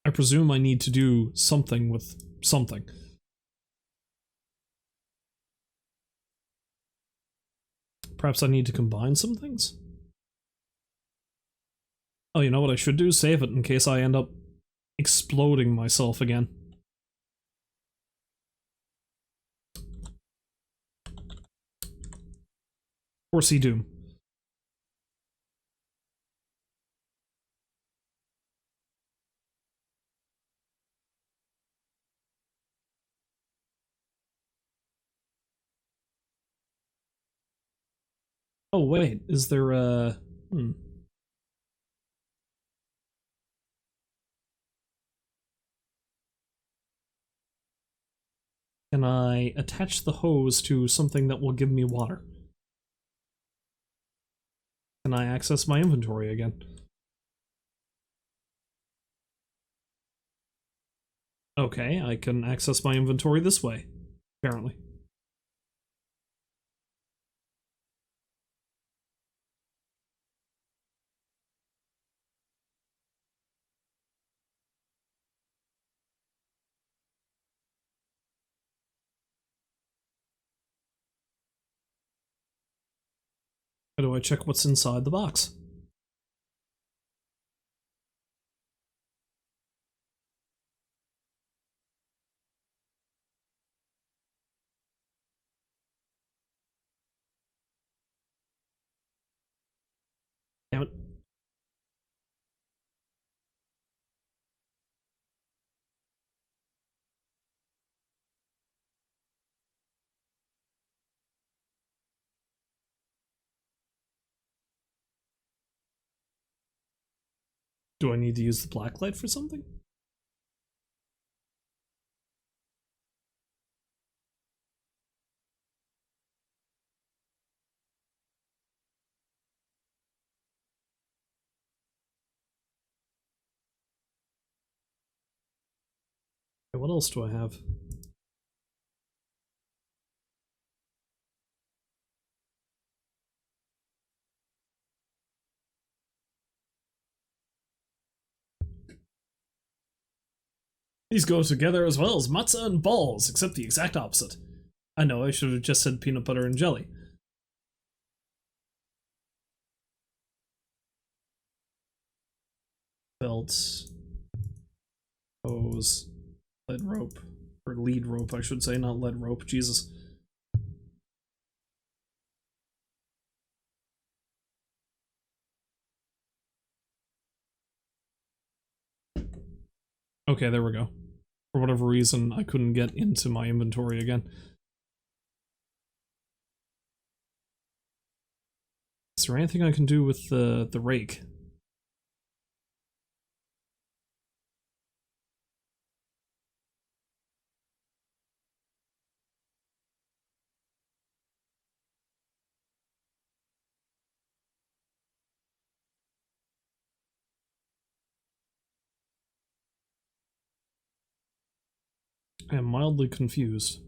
Speaker 1: I presume I need to do something with something. Perhaps I need to combine some things? Oh, you know what I should do? Save it in case I end up exploding myself again. Horsey Doom. Oh wait, is there a... Can I attach the hose to something that will give me water? Can I access my inventory again? Okay, I can access my inventory this way, apparently. How do I check what's inside the box? Damn it. Do I need to use the blacklight for something? Okay, what else do I have? These go together as well as matzah and balls, except the exact opposite. I know, I should have just said peanut butter and jelly. Belts. Hose. Lead rope. Or lead rope, I should say, not lead rope, Jesus. Okay, there we go. For whatever reason, I couldn't get into my inventory again. Is there anything I can do with the rake? I am mildly confused.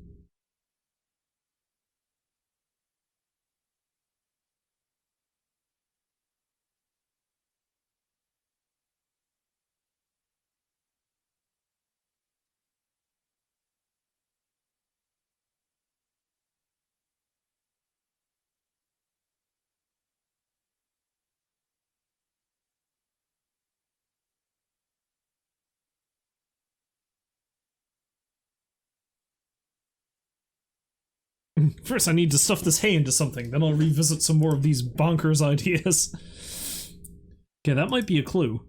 Speaker 1: First, I need to stuff this hay into something, then I'll revisit some more of these bonkers ideas. Okay, that might be a clue.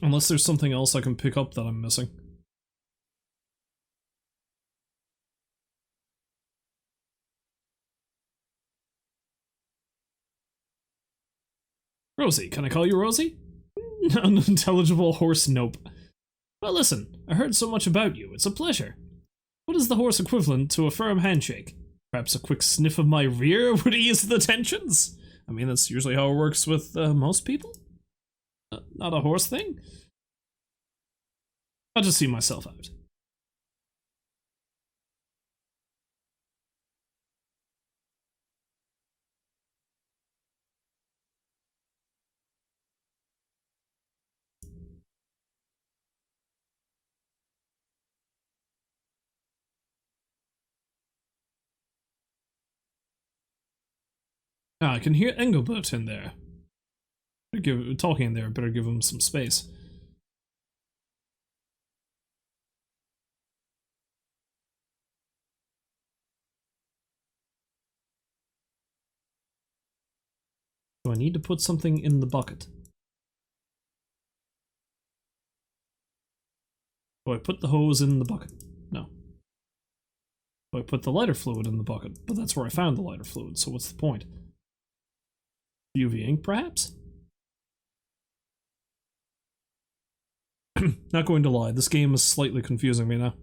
Speaker 1: Unless there's something else I can pick up that I'm missing. Rosie, can I call you Rosie? Unintelligible horse nope. Well listen, I heard so much about you, it's a pleasure. What is the horse equivalent to a firm handshake? Perhaps a quick sniff of my rear would ease the tensions? I mean, that's usually how it works with most people. Not a horse thing? I'll just see myself out. Ah, I can hear Engelbert in there. Talking in there, better give him some space. Do I need to put something in the bucket? Do I put the hose in the bucket? No. Do I put the lighter fluid in the bucket? But that's where I found the lighter fluid, so what's the point? UV ink, perhaps? Not going to lie, this game is slightly confusing me now.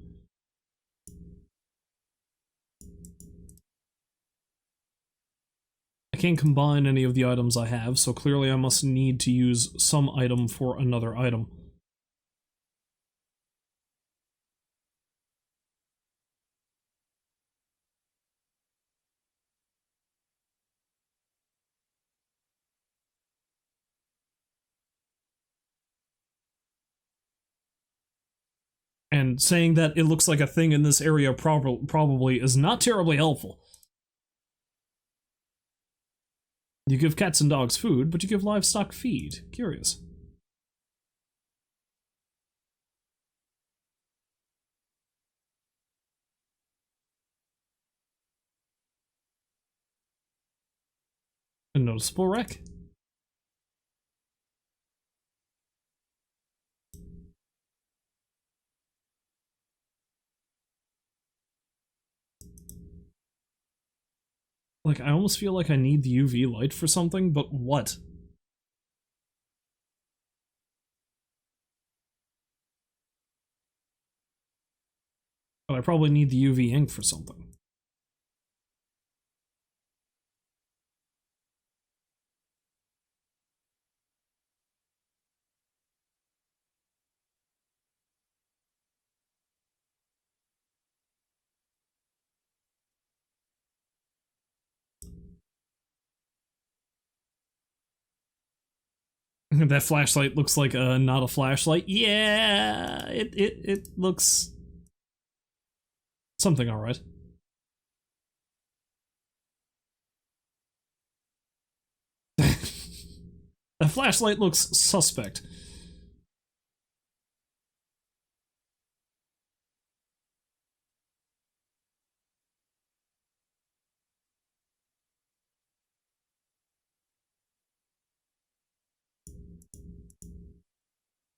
Speaker 1: I can't combine any of the items I have, so clearly I must need to use some item for another item. And saying that it looks like a thing in this area probably is not terribly helpful. You give cats and dogs food, but you give livestock feed. Curious. A noticeable wreck. Like, I almost feel like I need the UV light for something, but what? But I probably need the UV ink for something. That flashlight looks like not a flashlight. Yeah, it looks something alright. That flashlight looks suspect.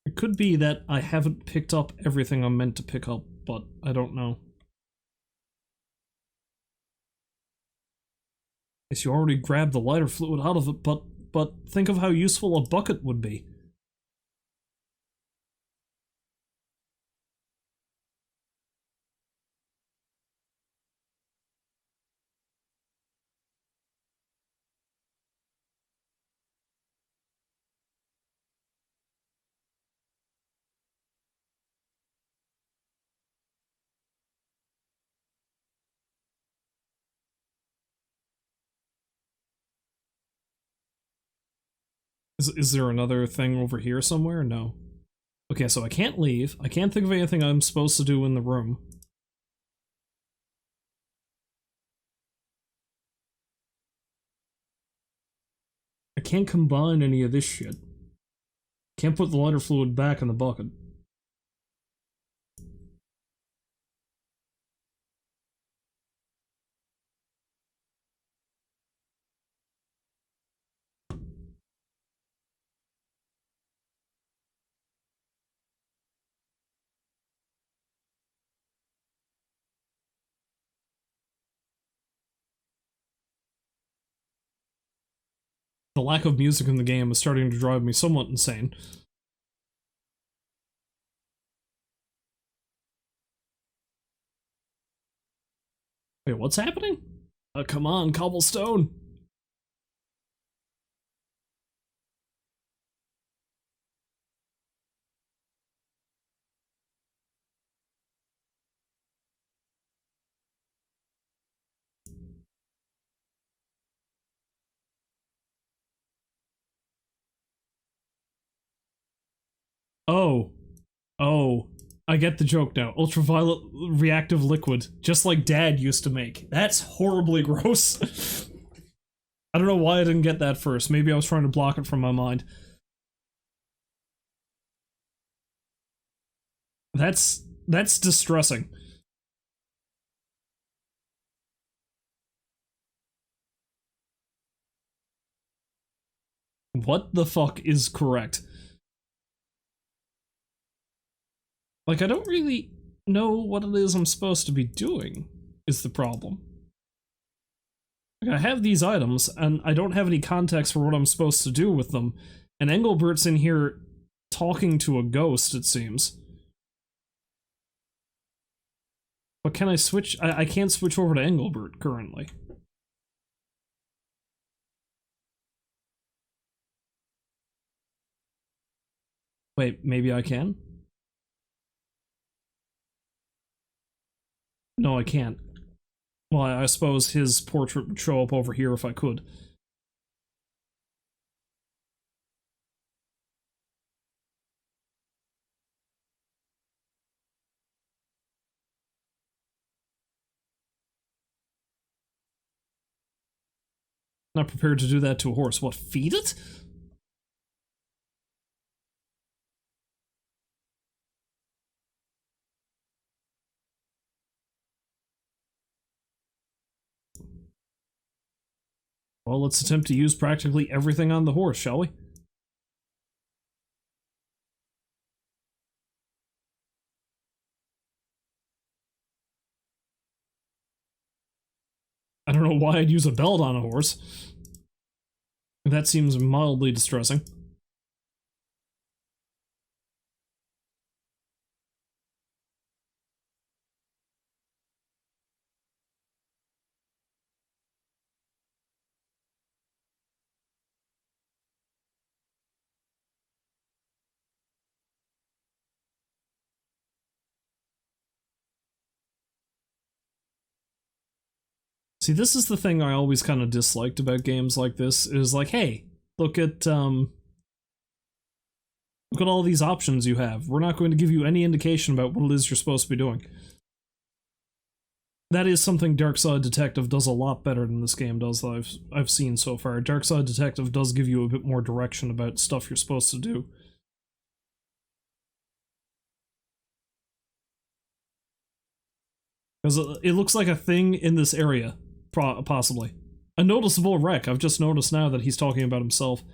Speaker 1: It could be that I haven't picked up everything I'm meant to pick up, but I don't know. Guess you already grabbed the lighter fluid out of it, but think of how useful a bucket would be. Is there another thing over here somewhere? No. Okay, so I can't leave. I can't think of anything I'm supposed to do in the room. I can't combine any of this shit. Can't put the lighter fluid back in the bucket. The lack of music in the game is starting to drive me somewhat insane. Wait, what's happening? Come on, cobblestone! Oh. Oh. I get the joke now. Ultraviolet reactive liquid. Just like Dad used to make. That's horribly gross. I don't know why I didn't get that first. Maybe I was trying to block it from my mind. That's distressing. What the fuck is correct? Like, I don't really know what it is I'm supposed to be doing, is the problem. Like, I have these items, and I don't have any context for what I'm supposed to do with them, and Engelbert's in here talking to a ghost, it seems. But can I switch? I can't switch over to Engelbert currently. Wait, maybe I can? No, I can't. Well, I suppose his portrait would show up over here if I could. Not prepared to do that to a horse. What, feed it? Well, let's attempt to use practically everything on the horse, shall we? I don't know why I'd use a belt on a horse. That seems mildly distressing. See, this is the thing I always kind of disliked about games like this, is like, hey, look at all these options you have. We're not going to give you any indication about what it is you're supposed to be doing. That is something Darkside Detective does a lot better than this game does that I've seen so far. Darkside Detective does give you a bit more direction about stuff you're supposed to do. Because it looks like a thing in this area, possibly. A noticeable wreck. I've just noticed now that he's talking about himself.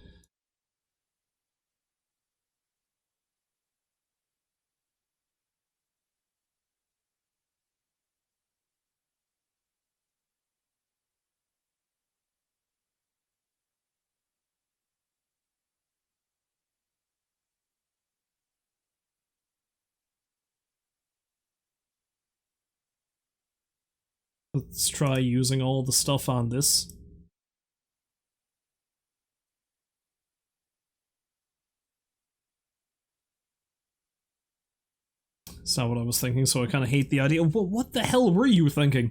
Speaker 1: Let's try using all the stuff on this. That's not what I was thinking, so I kind of hate the idea. What the hell were you thinking?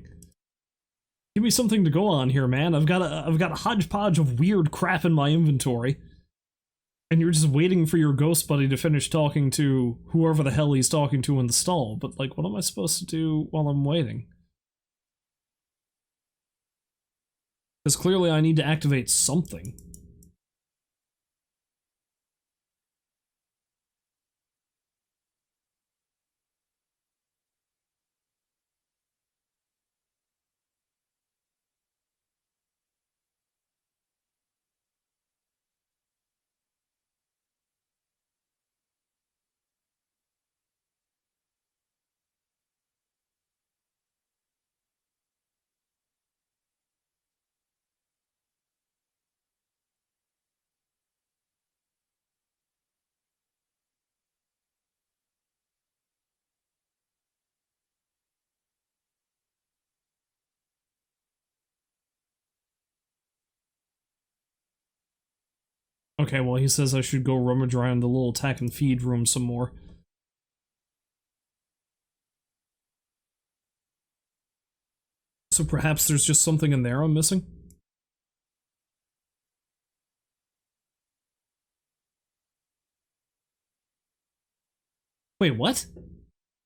Speaker 1: Give me something to go on here, man. I've got a hodgepodge of weird crap in my inventory. And you're just waiting for your ghost buddy to finish talking to whoever the hell he's talking to in the stall. But, like, what am I supposed to do while I'm waiting? Because clearly I need to activate something. Okay, well, he says I should go rummage around the little attack and feed room some more. So perhaps there's just something in there I'm missing? Wait, what?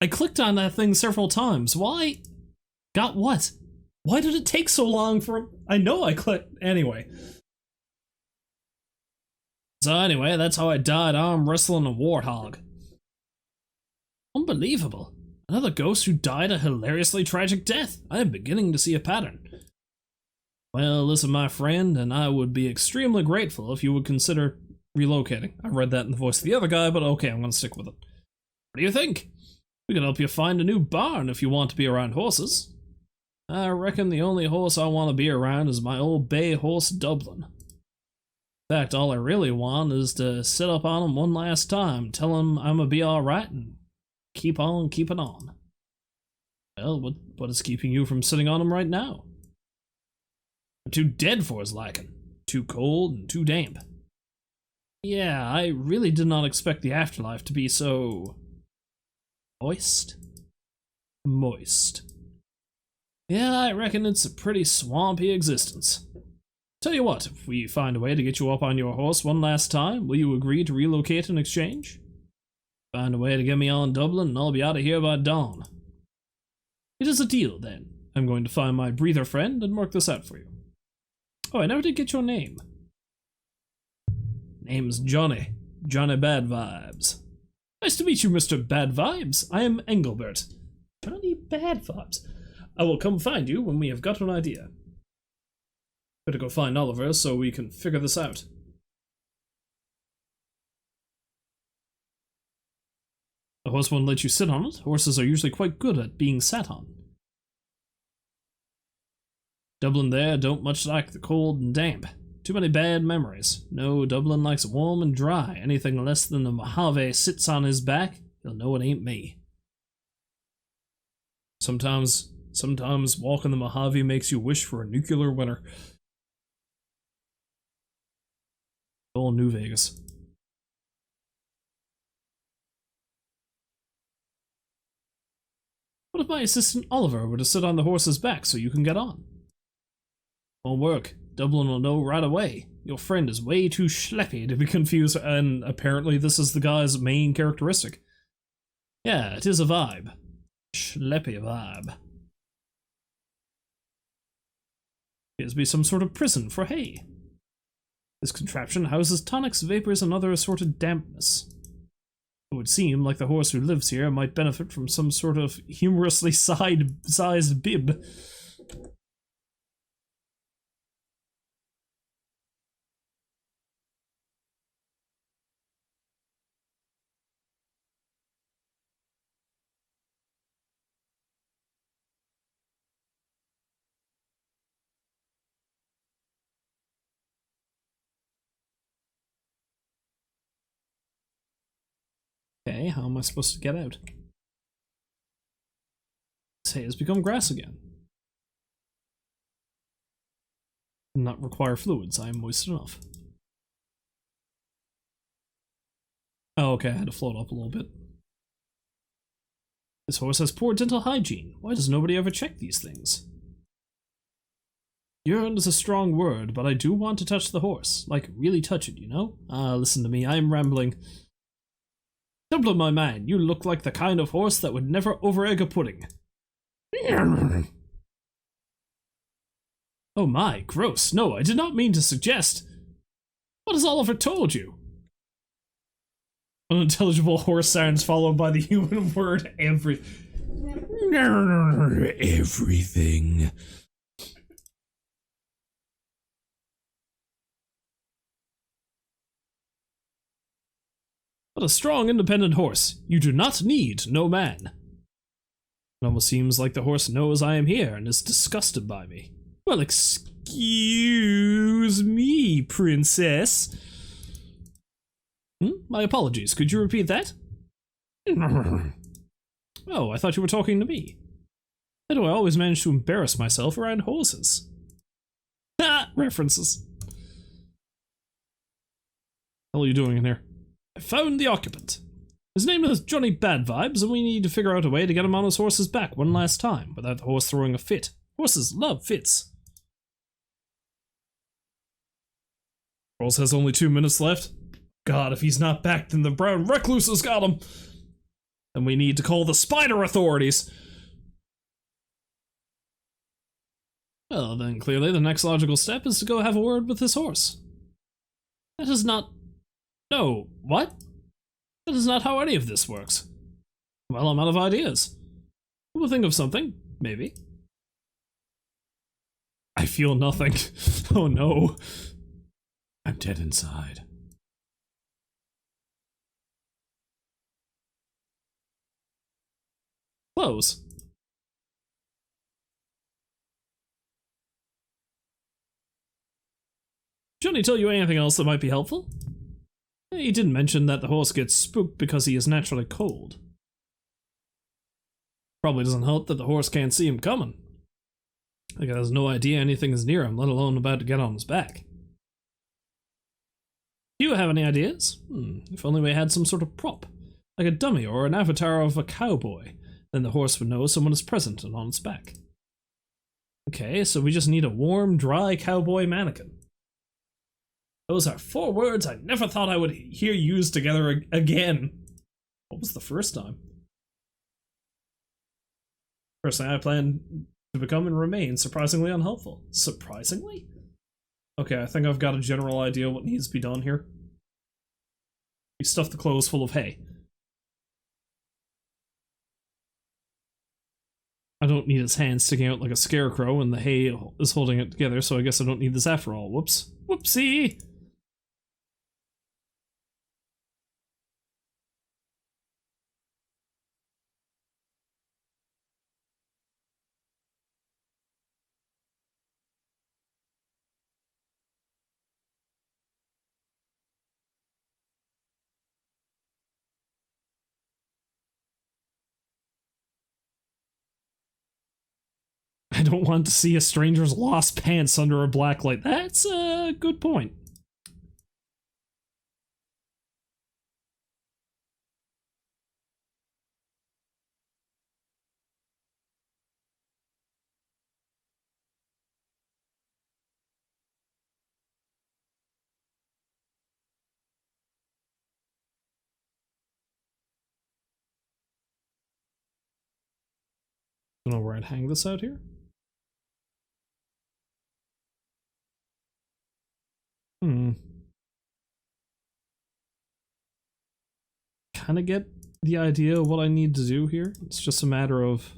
Speaker 1: I clicked on that thing several times. Why? Got what? Why did it take so long for... I know I clicked... Anyway. So anyway, that's how I died arm wrestling a warthog. Unbelievable. Another ghost who died a hilariously tragic death. I am beginning to see a pattern. Well, listen, my friend, and I would be extremely grateful if you would consider relocating. I read that in the voice of the other guy, but okay, I'm gonna stick with it. What do you think? We can help you find a new barn if you want to be around horses. I reckon the only horse I want to be around is my old bay horse Dublin. In fact, all I really want is to sit up on him one last time, tell him I'm gonna be alright, and keep on keeping on. Well, what is keeping you from sitting on him right now? I'm too dead for his liking. Too cold and too damp. Yeah, I really did not expect the afterlife to be so... moist? Moist. Yeah, I reckon it's a pretty swampy existence. Tell you what, if we find a way to get you up on your horse one last time, will you agree to relocate in exchange? Find a way to get me on Dublin and I'll be out of here by dawn. It is a deal, then. I'm going to find my breather friend and work this out for you. Oh, I never did get your name. Name's Johnny. Johnny Bad Vibes. Nice to meet you, Mr. Bad Vibes. I am Engelbert. Johnny Bad Vibes. I will come find you when we have got an idea. Better go find Oliver so we can figure this out. The horse won't let you sit on it. Horses are usually quite good at being sat on. Dublin there don't much like the cold and damp. Too many bad memories. No, Dublin likes it warm and dry. Anything less than the Mojave sits on his back, he'll know it ain't me. Sometimes walking the Mojave makes you wish for a nuclear winter. Oh, New Vegas. What if my assistant Oliver were to sit on the horse's back so you can get on? Won't work. Dublin will know right away. Your friend is way too schleppy to be confused, and apparently this is the guy's main characteristic. Yeah, it is a vibe. Schleppy vibe. Appears to be some sort of prison for hay. This contraption houses tonics, vapors, and other assorted dampness. It would seem like the horse who lives here might benefit from some sort of humorously sized bib. Okay, how am I supposed to get out? This hay has become grass again. Not require fluids, I am moist enough. Oh, okay, I had to float up a little bit. This horse has poor dental hygiene. Why does nobody ever check these things? Urine is a strong word, but I do want to touch the horse. Like, really touch it, you know? Listen to me, I am rambling. Dublin, my man, you look like the kind of horse that would never over-egg a pudding. Oh my, gross. No, I did not mean to suggest. What has Oliver told you? Unintelligible horse sounds followed by the human word everything. But a strong, independent horse. You do not need no man. It almost seems like the horse knows I am here and is disgusted by me. Well, excuse me, princess. My apologies. Could you repeat that? Oh, I thought you were talking to me. How do I always manage to embarrass myself around horses? Ha! References. What are you doing in here? I found the occupant. His name is Johnny Bad Vibes, and we need to figure out a way to get him on his horse's back one last time, without the horse throwing a fit. Horses love fits. Rolls has only 2 minutes left. God, if he's not back, then the brown recluse has got him. Then we need to call the spider authorities. Well, then clearly the next logical step is to go have a word with this horse. That is not... No, what? That is not how any of this works. Well, I'm out of ideas. We'll think of something, maybe. I feel nothing. Oh no. I'm dead inside. Close. Johnny tell you anything else that might be helpful? He didn't mention that the horse gets spooked because he is naturally cold. Probably doesn't help that the horse can't see him coming. Like, has no idea anything is near him, let alone about to get on his back. Do you have any ideas? If only we had some sort of prop, like a dummy or an avatar of a cowboy. Then the horse would know someone is present and on its back. Okay, so we just need a warm, dry cowboy mannequin. Those are 4 words I never thought I would hear used together again. What was the first time? Personally, I plan to become and remain surprisingly unhelpful. Surprisingly? Okay, I think I've got a general idea what needs to be done here. We stuff the clothes full of hay. I don't need his hand sticking out like a scarecrow and the hay is holding it together, so I guess I don't need this after all. Whoops. Whoopsie! I don't want to see a stranger's lost pants under a black light. That's a good point. I don't know where I'd hang this out here. Kind of get the idea of what I need to do here. It's just a matter of...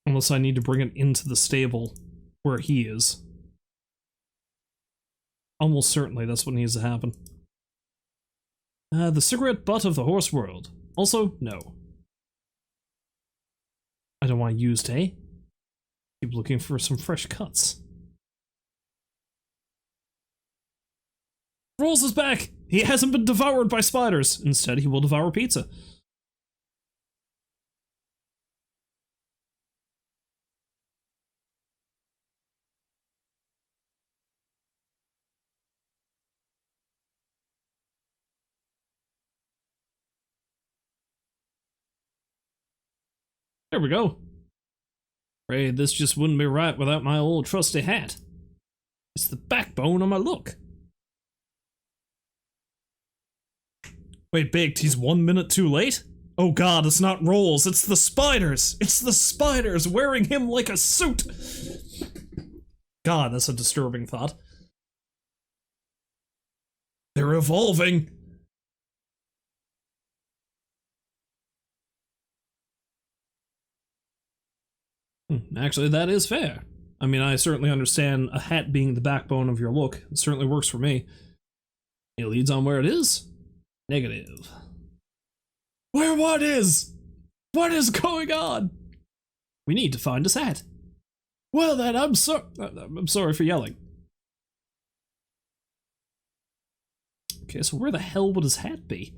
Speaker 1: Unless I need to bring it into the stable where he is. Almost certainly that's what needs to happen. The cigarette butt of the horse world. Also, no. I don't want used, eh? Keep looking for some fresh cuts. Rolls is back! He hasn't been devoured by spiders. Instead, he will devour pizza. There we go. Afraid this just wouldn't be right without my old trusty hat. It's the backbone of my look. Wait, Baked, he's 1 minute too late? Oh god, it's not Rolls, it's the spiders! It's the spiders wearing him like a suit! God, that's a disturbing thought. They're evolving! Actually, that is fair. I mean, I certainly understand a hat being the backbone of your look. It certainly works for me. It leads on where it is? Negative. Where what is? What is going on? We need to find his hat. Well then, I'm sorry for yelling. Okay, so where the hell would his hat be?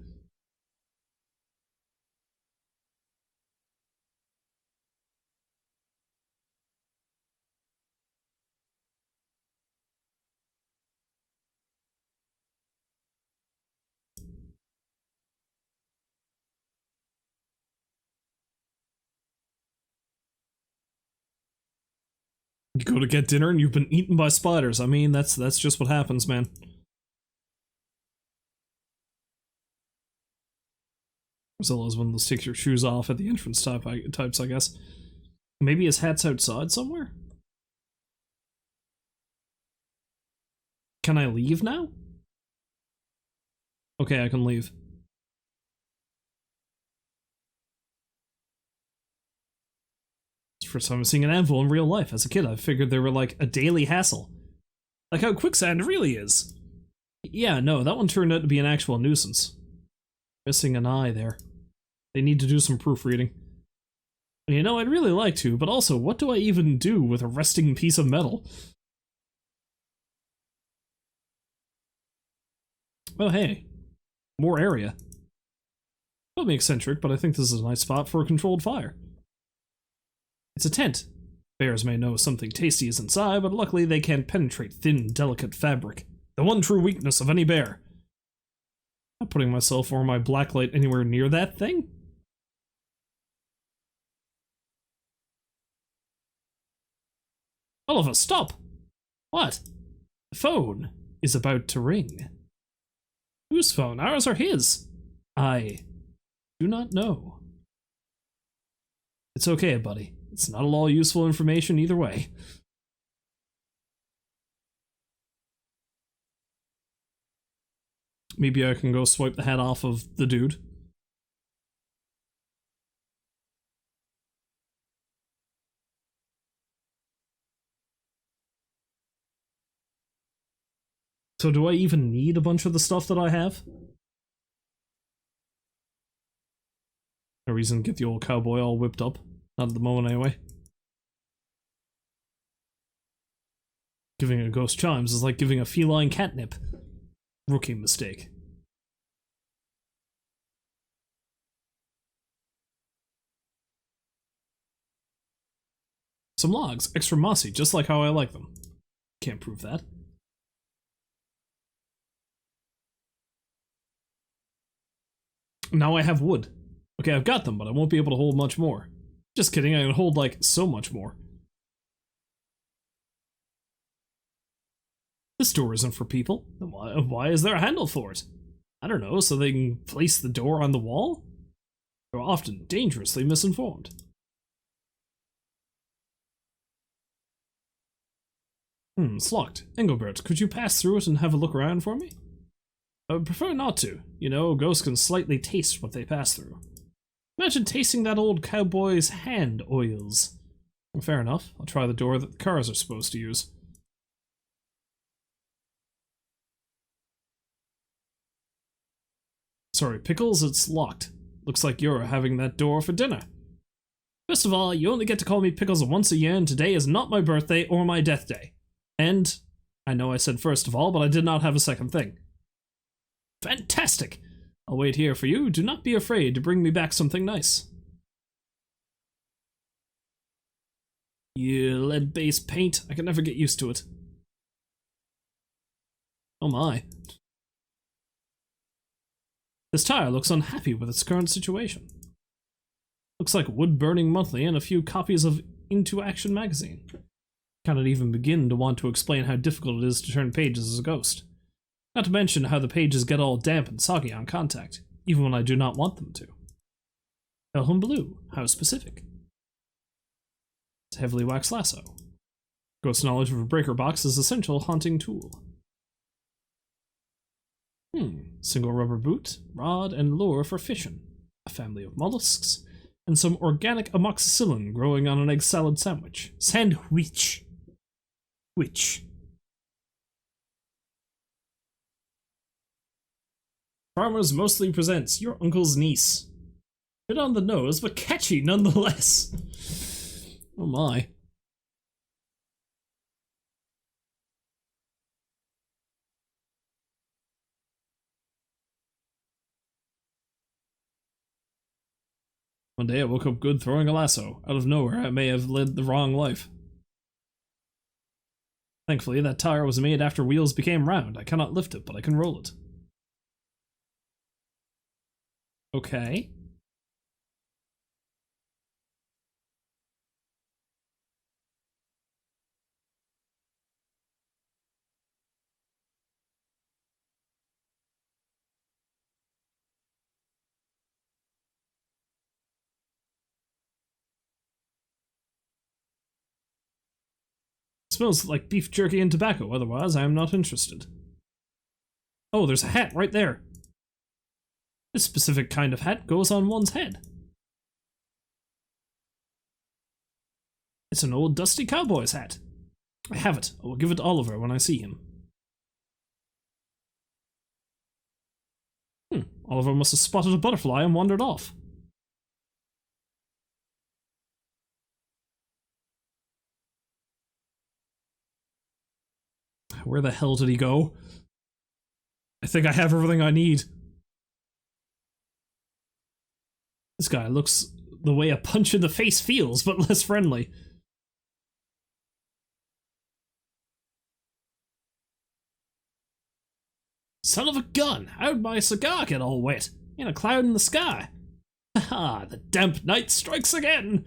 Speaker 1: You go to get dinner and you've been eaten by spiders. I mean, that's just what happens, man. Zilla's one of those take your shoes off at the entrance types, I guess. Maybe his hat's outside somewhere? Can I leave now? Okay, I can leave. It's the first time I'm seeing an anvil in real life. As a kid, I figured they were like a daily hassle. Like how quicksand really is. Yeah, no, that one turned out to be an actual nuisance. Missing an eye there. They need to do some proofreading. You know, I'd really like to, but also, what do I even do with a resting piece of metal? Oh, hey. More area. That'll be eccentric, but I think this is a nice spot for a controlled fire. It's a tent. Bears may know something tasty is inside, but luckily they can't penetrate thin, delicate fabric. The one true weakness of any bear. Not putting myself or my blacklight anywhere near that thing? Oliver, stop! What? The phone is about to ring. Whose phone? Ours or his? I do not know. It's okay, buddy. It's not all useful information either way. Maybe I can go swipe the hat off of the dude. So do I even need a bunch of the stuff that I have? No reason to get the old cowboy all whipped up. Not at the moment anyway. Giving a ghost chimes is like giving a feline catnip. Rookie mistake. Some logs, extra mossy, just like how I like them. Can't prove that. Now I have wood. Okay, I've got them, but I won't be able to hold much more. Just kidding, I can hold, like, so much more. This door isn't for people. Why is there a handle for it? I don't know, so they can place the door on the wall? They're often dangerously misinformed. It's locked. Engelbert, could you pass through it and have a look around for me? I would prefer not to. You know, ghosts can slightly taste what they pass through. Imagine tasting that old cowboy's hand oils. Fair enough. I'll try the door that the cars are supposed to use. Sorry, Pickles, it's locked. Looks like you're having that door for dinner. First of all, you only get to call me Pickles once a year, and today is not my birthday or my death day. And, I know I said first of all, but I did not have a second thing. Fantastic! I'll wait here for you. Do not be afraid to bring me back something nice. Yeah, lead-based paint. I can never get used to it. Oh my. This tire looks unhappy with its current situation. Looks like Wood Burning Monthly and a few copies of Into Action magazine. Cannot even begin to want to explain how difficult it is to turn pages as a ghost. Not to mention how the pages get all damp and soggy on contact, even when I do not want them to. Elham Blue, how specific. It's a heavily waxed lasso. Ghost knowledge of a breaker box is essential haunting tool. Single rubber boot, rod, and lure for fishing. A family of mollusks, and some organic amoxicillin growing on an egg salad sandwich. Sandwich. Which? Farmers Mostly presents Your Uncle's Niece. Bit on the nose, but catchy nonetheless. Oh my. One day I woke up good throwing a lasso. Out of nowhere, I may have led the wrong life. Thankfully, that tire was made after wheels became round. I cannot lift it, but I can roll it. Okay. Smells like beef jerky and tobacco, otherwise I am not interested. Oh, there's a hat right there. This specific kind of hat goes on one's head. It's an old dusty cowboy's hat. I have it. I will give it to Oliver when I see him. Oliver must have spotted a butterfly and wandered off. Where the hell did he go? I think I have everything I need. This guy looks the way a punch in the face feels, but less friendly. Son of a gun! How'd my cigar get all wet? In a cloud in the sky. Haha, the damp night strikes again!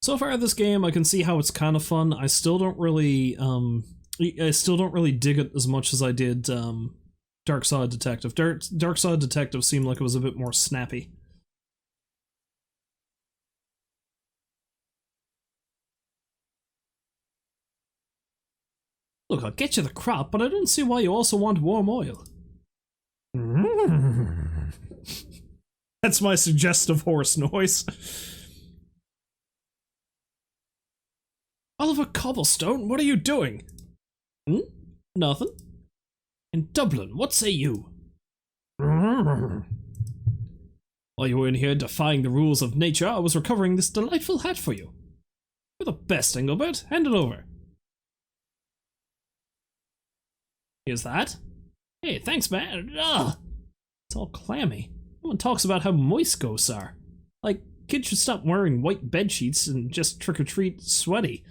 Speaker 1: So far this game, I can see how it's kind of fun. I still don't really dig it as much as I did Dark Side Detective. Dark Side Detective seemed like it was a bit more snappy. Look, I'll get you the crop, but I don't see why you also want warm oil. That's my suggestive horse noise. Oliver Cobblestone, what are you doing? Hmm? Nothing. In Dublin, what say you? While you were in here defying the rules of nature, I was recovering this delightful hat for you. You're the best, Engelbert. Hand it over. Here's that. Hey, thanks, man. Ugh. It's all clammy. No one talks about how moist ghosts are. Like, kids should stop wearing white bedsheets and just trick-or-treat sweaty.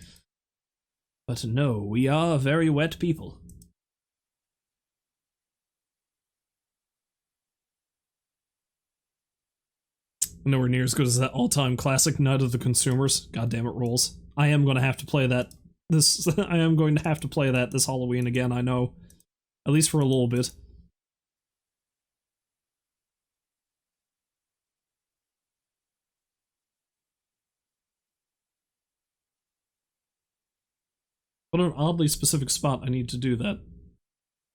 Speaker 1: But no, we are very wet people. Nowhere near as good as that all-time classic Night of the Consumers. God damn it, rolls. I am going to have to play that. I am going to have to play that this Halloween again, I know. At least for a little bit. What an oddly specific spot I need to do that.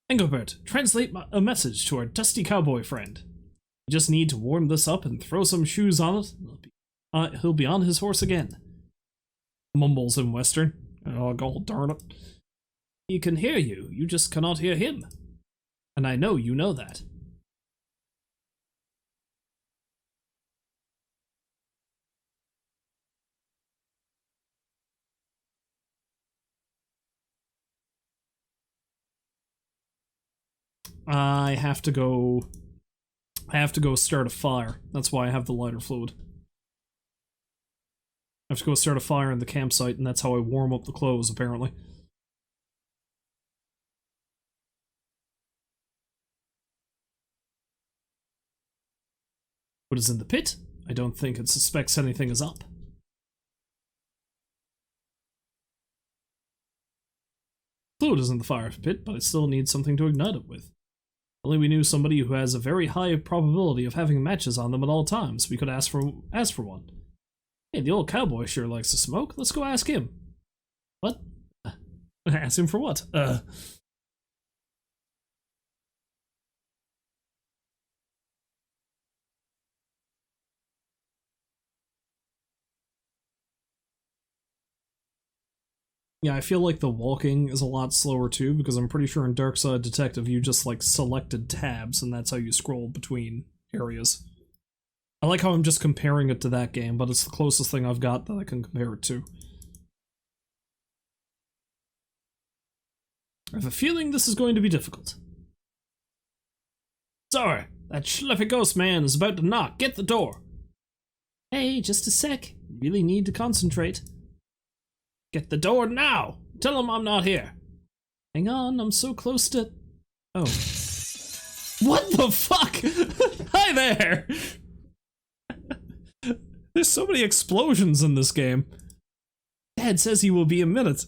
Speaker 1: Engelbert, translate a message to our dusty cowboy friend. You just need to warm this up and throw some shoes on it. He'll be on his horse again. Mumbles in Western. Oh, god darn it. He can hear you, you just cannot hear him. And I know you know that. I have to go start a fire. That's why I have the lighter fluid. I have to go start a fire in the campsite, and that's how I warm up the clothes, apparently. What is in the pit? I don't think it suspects anything is up. Fluid is in the fire pit, but it still needs something to ignite it with. Only we knew somebody who has a very high probability of having matches on them at all times. We could ask for one. Hey, the old cowboy sure likes to smoke. Let's go ask him. What? Ask him for what? Yeah, I feel like the walking is a lot slower too, because I'm pretty sure in Darkside Detective you just like selected tabs and that's how you scroll between areas. I like how I'm just comparing it to that game, but it's the closest thing I've got that I can compare it to. I have a feeling this is going to be difficult. Sorry, that schliffy ghost man is about to knock. Get the door. Hey, just a sec. Really need to concentrate. Get the door now! Tell him I'm not here! Hang on, I'm so close to... Oh. What the fuck? Hi there! There's so many explosions in this game. Dad says he will be a minute.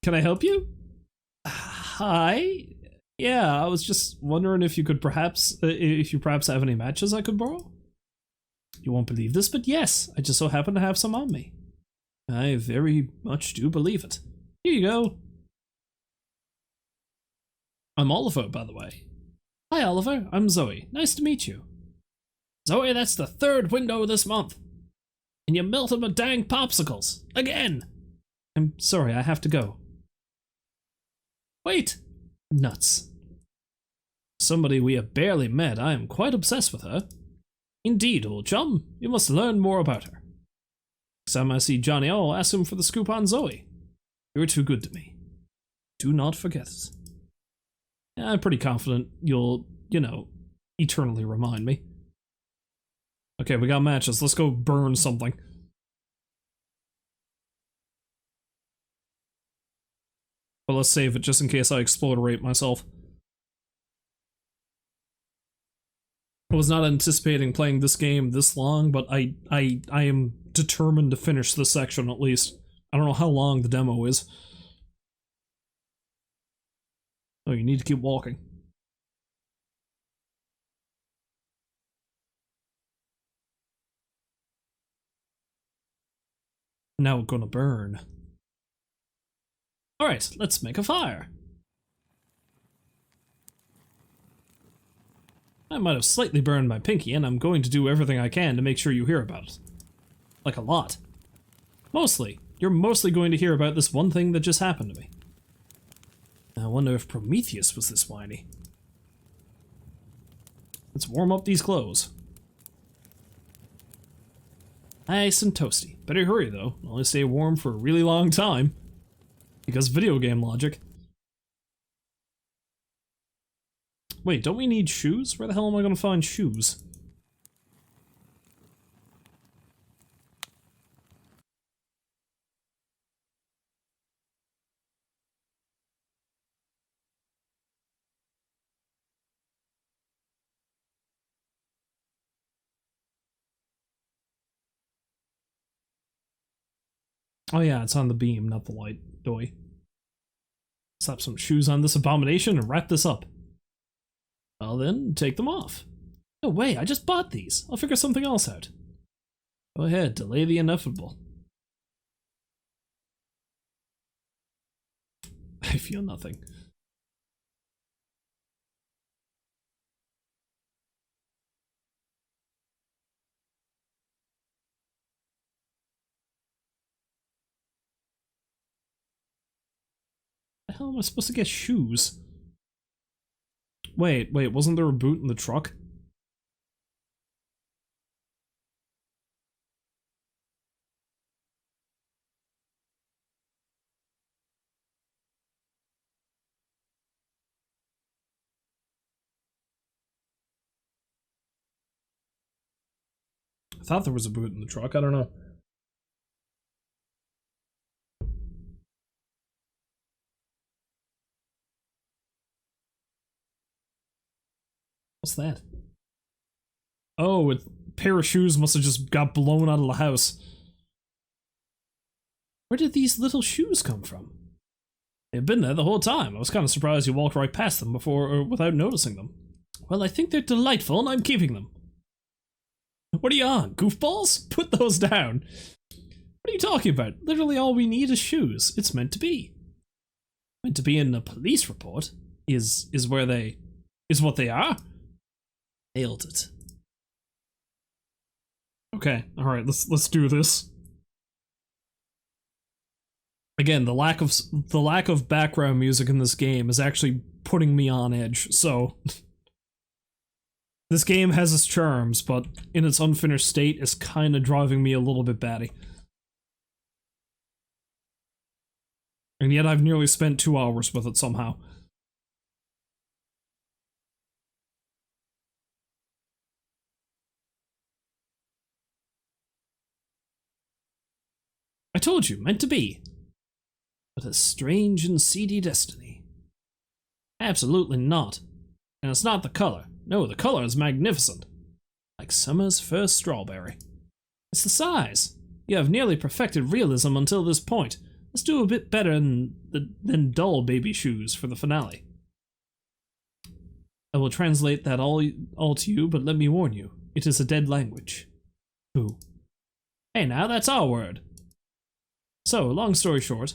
Speaker 1: Can I help you? Hi? Yeah, I was just wondering if you could perhaps... if you perhaps have any matches I could borrow? You won't believe this, but yes, I just so happen to have some on me. I very much do believe it. Here you go. I'm Oliver, by the way. Hi, Oliver. I'm Zoe. Nice to meet you. Zoe, that's the third window this month. And you melted my dang popsicles. Again. I'm sorry, I have to go. Wait. Nuts. Somebody we have barely met. I am quite obsessed with her. Indeed, old chum. You must learn more about her. Next time I see Johnny, I'll ask him for the scoop on Zoe. You're too good to me. Do not forget it. I'm pretty confident you'll, you know, eternally remind me. Okay, we got matches. Let's go burn something. But let's save it just in case I explode myself. I was not anticipating playing this game this long, but I am determined to finish this section at least. I don't know how long the demo is. Oh, you need to keep walking. Now we're gonna burn. Alright, let's make a fire. I might have slightly burned my pinky, and I'm going to do everything I can to make sure you hear about it. Like a lot. Mostly. You're mostly going to hear about this one thing that just happened to me. I wonder if Prometheus was this whiny. Let's warm up these clothes. Nice and toasty. Better hurry though. Only stay warm for a really long time. Because video game logic. Wait, don't we need shoes? Where the hell am I gonna find shoes? Oh yeah, it's on the beam, not the light. Doy. Slap some shoes on this abomination and wrap this up. Well then, take them off. No way, I just bought these. I'll figure something else out. Go ahead, delay the inevitable. I feel nothing. The hell am I supposed to get shoes? Wait, wasn't there a boot in the truck? I thought there was a boot in the truck, I don't know. What's that? Oh, a pair of shoes must have just got blown out of the house. Where did these little shoes come from? They've been there the whole time. I was kind of surprised you walked right past them before or without noticing them. Well, I think they're delightful and I'm keeping them. What are you on, goofballs? Put those down. What are you talking about? Literally all we need is shoes. It's meant to be. Meant to be in a police report is what they are. Nailed it. Okay, alright, let's do this. Again, the lack of background music in this game is actually putting me on edge, so this game has its charms, but in its unfinished state is kinda driving me a little bit batty. And yet I've nearly spent 2 hours with it somehow. I told you, meant to be. But a strange and seedy destiny. Absolutely not. And it's not the color. No, the color is magnificent. Like summer's first strawberry. It's the size. You have nearly perfected realism until this point. Let's do a bit better than dull baby shoes for the finale. I will translate that all to you, but let me warn you, it is a dead language. Who? Hey now, that's our word. So, long story short.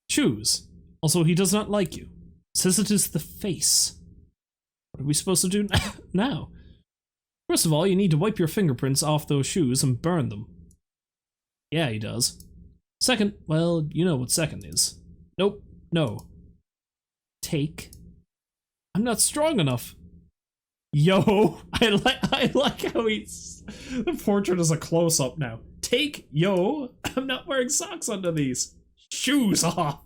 Speaker 1: Shoes. Also, he does not like you. Says it is the face. What are we supposed to do now? First of all, you need to wipe your fingerprints off those shoes and burn them. Yeah, he does. Second, well, you know what second is. Nope, no. Take. I'm not strong enough. Yo, I like how the portrait is a close-up now. Take, yo, I'm not wearing socks under these. Shoes off.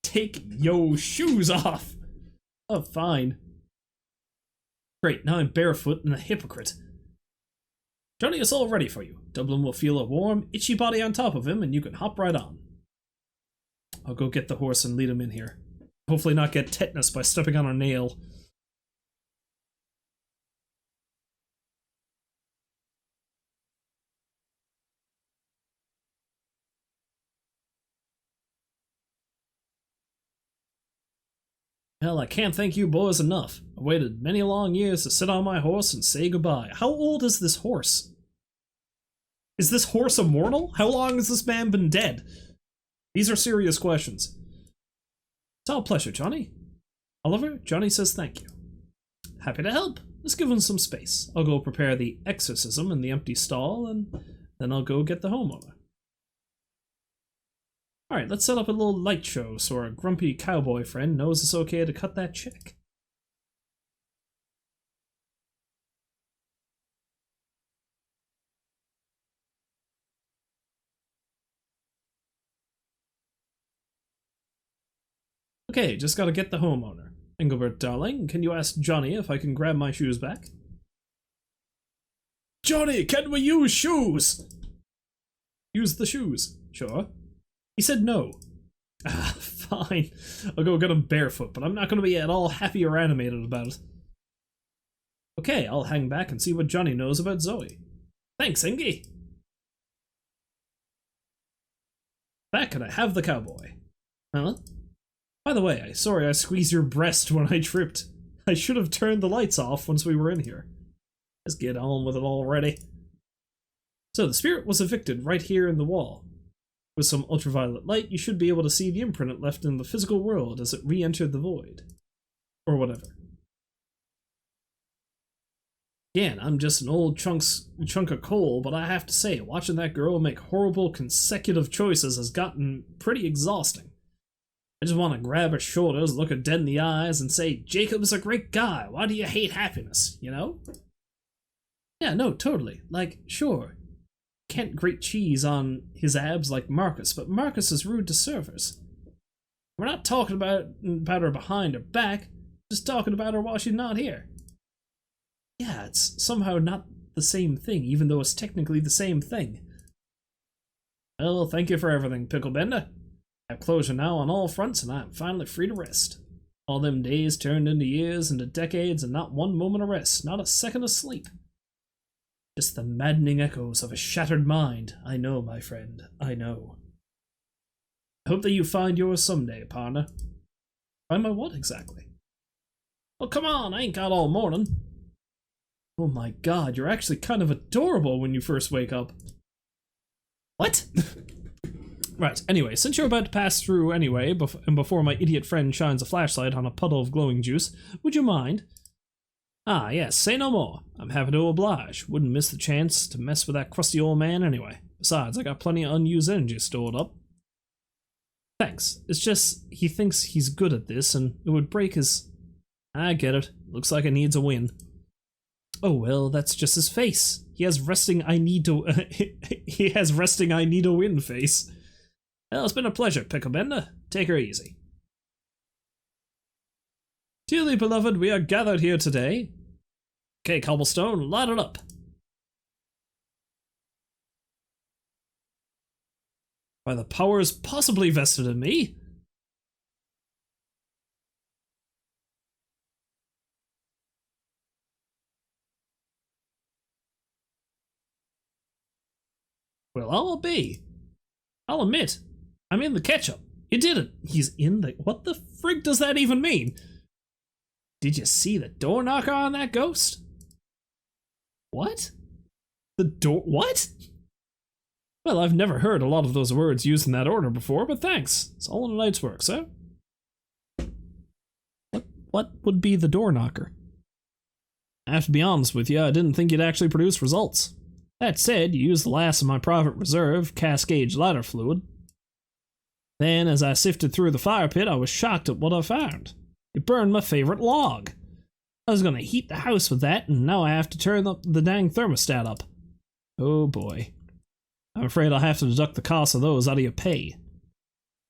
Speaker 1: Take yo shoes off. Oh, fine. Great, now I'm barefoot and a hypocrite. Johnny is all ready for you. Dublin will feel a warm, itchy body on top of him and you can hop right on. I'll go get the horse and lead him in here. Hopefully not get tetanus by stepping on a nail. Well, I can't thank you boys enough. I waited many long years to sit on my horse and say goodbye. How old is this horse? Is this horse immortal? How long has this man been dead? These are serious questions. It's all pleasure, Johnny. Oliver, Johnny says thank you. Happy to help. Let's give him some space. I'll go prepare the exorcism in the empty stall, and then I'll go get the homeowner. Alright, let's set up a little light show so our grumpy cowboy friend knows it's okay to cut that check. Okay, just gotta get the homeowner. Engelbert, darling, can you ask Johnny if I can grab my shoes back? Johnny, can we use shoes? Use the shoes, sure. He said no. Ah, fine. I'll go get him barefoot, but I'm not gonna be at all happy or animated about it. Okay, I'll hang back and see what Johnny knows about Zoe. Thanks, Engie. Back and I have the cowboy. Huh? By the way, sorry I squeezed your breast when I tripped. I should have turned the lights off once we were in here. Let's get on with it already. So the spirit was evicted right here in the wall. With some ultraviolet light, you should be able to see the imprint it left in the physical world as it re-entered the void. Or whatever. Again, I'm just an old chunk of coal, but I have to say, watching that girl make horrible consecutive choices has gotten pretty exhausting. I just want to grab her shoulders, look her dead in the eyes, and say, Jacob's a great guy, why do you hate happiness, you know? Yeah, no, totally. Like, sure, can't grate cheese on his abs like Marcus, but Marcus is rude to servers. We're not talking about her behind her back, just talking about her while she's not here. Yeah, it's somehow not the same thing, even though it's technically the same thing. Well, thank you for everything, Picklebender. I have closure now on all fronts, and I am finally free to rest. All them days turned into years, into decades, and not one moment of rest, not a second of sleep. Just the maddening echoes of a shattered mind. I know, my friend, I know. I hope that you find yours someday, partner. Find my what, exactly? Well, come on, I ain't got all morning. Oh my god, you're actually kind of adorable when you first wake up. What? Right, anyway, since you're about to pass through anyway, and before my idiot friend shines a flashlight on a puddle of glowing juice, would you mind? Ah, yes, say no more. I'm happy to oblige. Wouldn't miss the chance to mess with that crusty old man anyway. Besides, I got plenty of unused energy stored up. Thanks. It's just, he thinks he's good at this, and it would break his... I get it. Looks like it needs a win. Oh well, that's just his face. He has resting I need to... he has resting I need a win face. Well, it's been a pleasure, Picklebender. Take her easy. Dearly beloved, we are gathered here today. Okay, Cobblestone, light it up. By the powers possibly vested in me. Well, I'll be. I'll admit, I'm in the ketchup. You did it. He's in the... What the frig does that even mean? Did you see the door knocker on that ghost? What? The door... What? Well, I've never heard a lot of those words used in that order before, but thanks. It's all in a night's work, sir. What would be the door knocker? I have to be honest with you, I didn't think you'd actually produce results. That said, you used the last of my private reserve, Cascade lighter fluid. Then, as I sifted through the fire pit, I was shocked at what I found. It burned my favorite log. I was gonna heat the house with that, and now I have to turn the dang thermostat up. Oh boy. I'm afraid I'll have to deduct the cost of those out of your pay.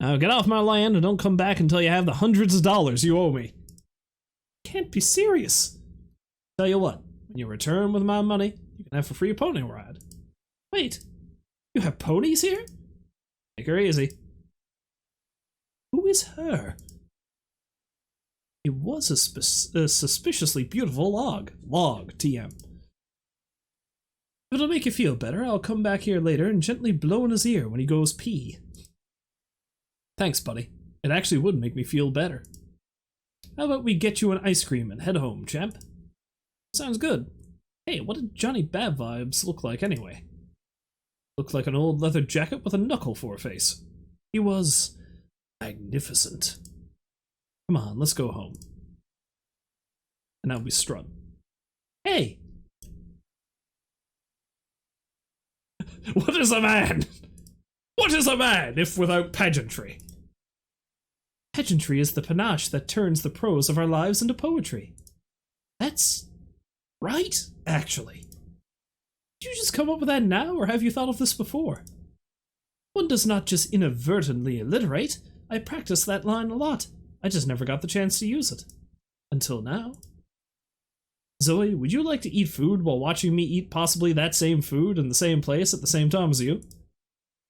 Speaker 1: Now get off my land and don't come back until you have the hundreds of dollars you owe me. Can't be serious. Tell you what, when you return with my money, you can have a free pony ride. Wait, you have ponies here? Take her easy. Who is her? It was a suspiciously beautiful log. Log, TM. If it'll make you feel better, I'll come back here later and gently blow in his ear when he goes pee. Thanks, buddy. It actually would make me feel better. How about we get you an ice cream and head home, champ? Sounds good. Hey, what did Johnny Bad Vibes look like anyway? Looked like an old leather jacket with a knuckle for a face. He was magnificent. Come on, let's go home. And now we strut. Hey! What is a man? What is a man if without pageantry? Pageantry is the panache that turns the prose of our lives into poetry. That's right, actually. Did you just come up with that now, or have you thought of this before? One does not just inadvertently alliterate. I practiced that line a lot. I just never got the chance to use it. Until now. Zoe, would you like to eat food while watching me eat possibly that same food in the same place at the same time as you?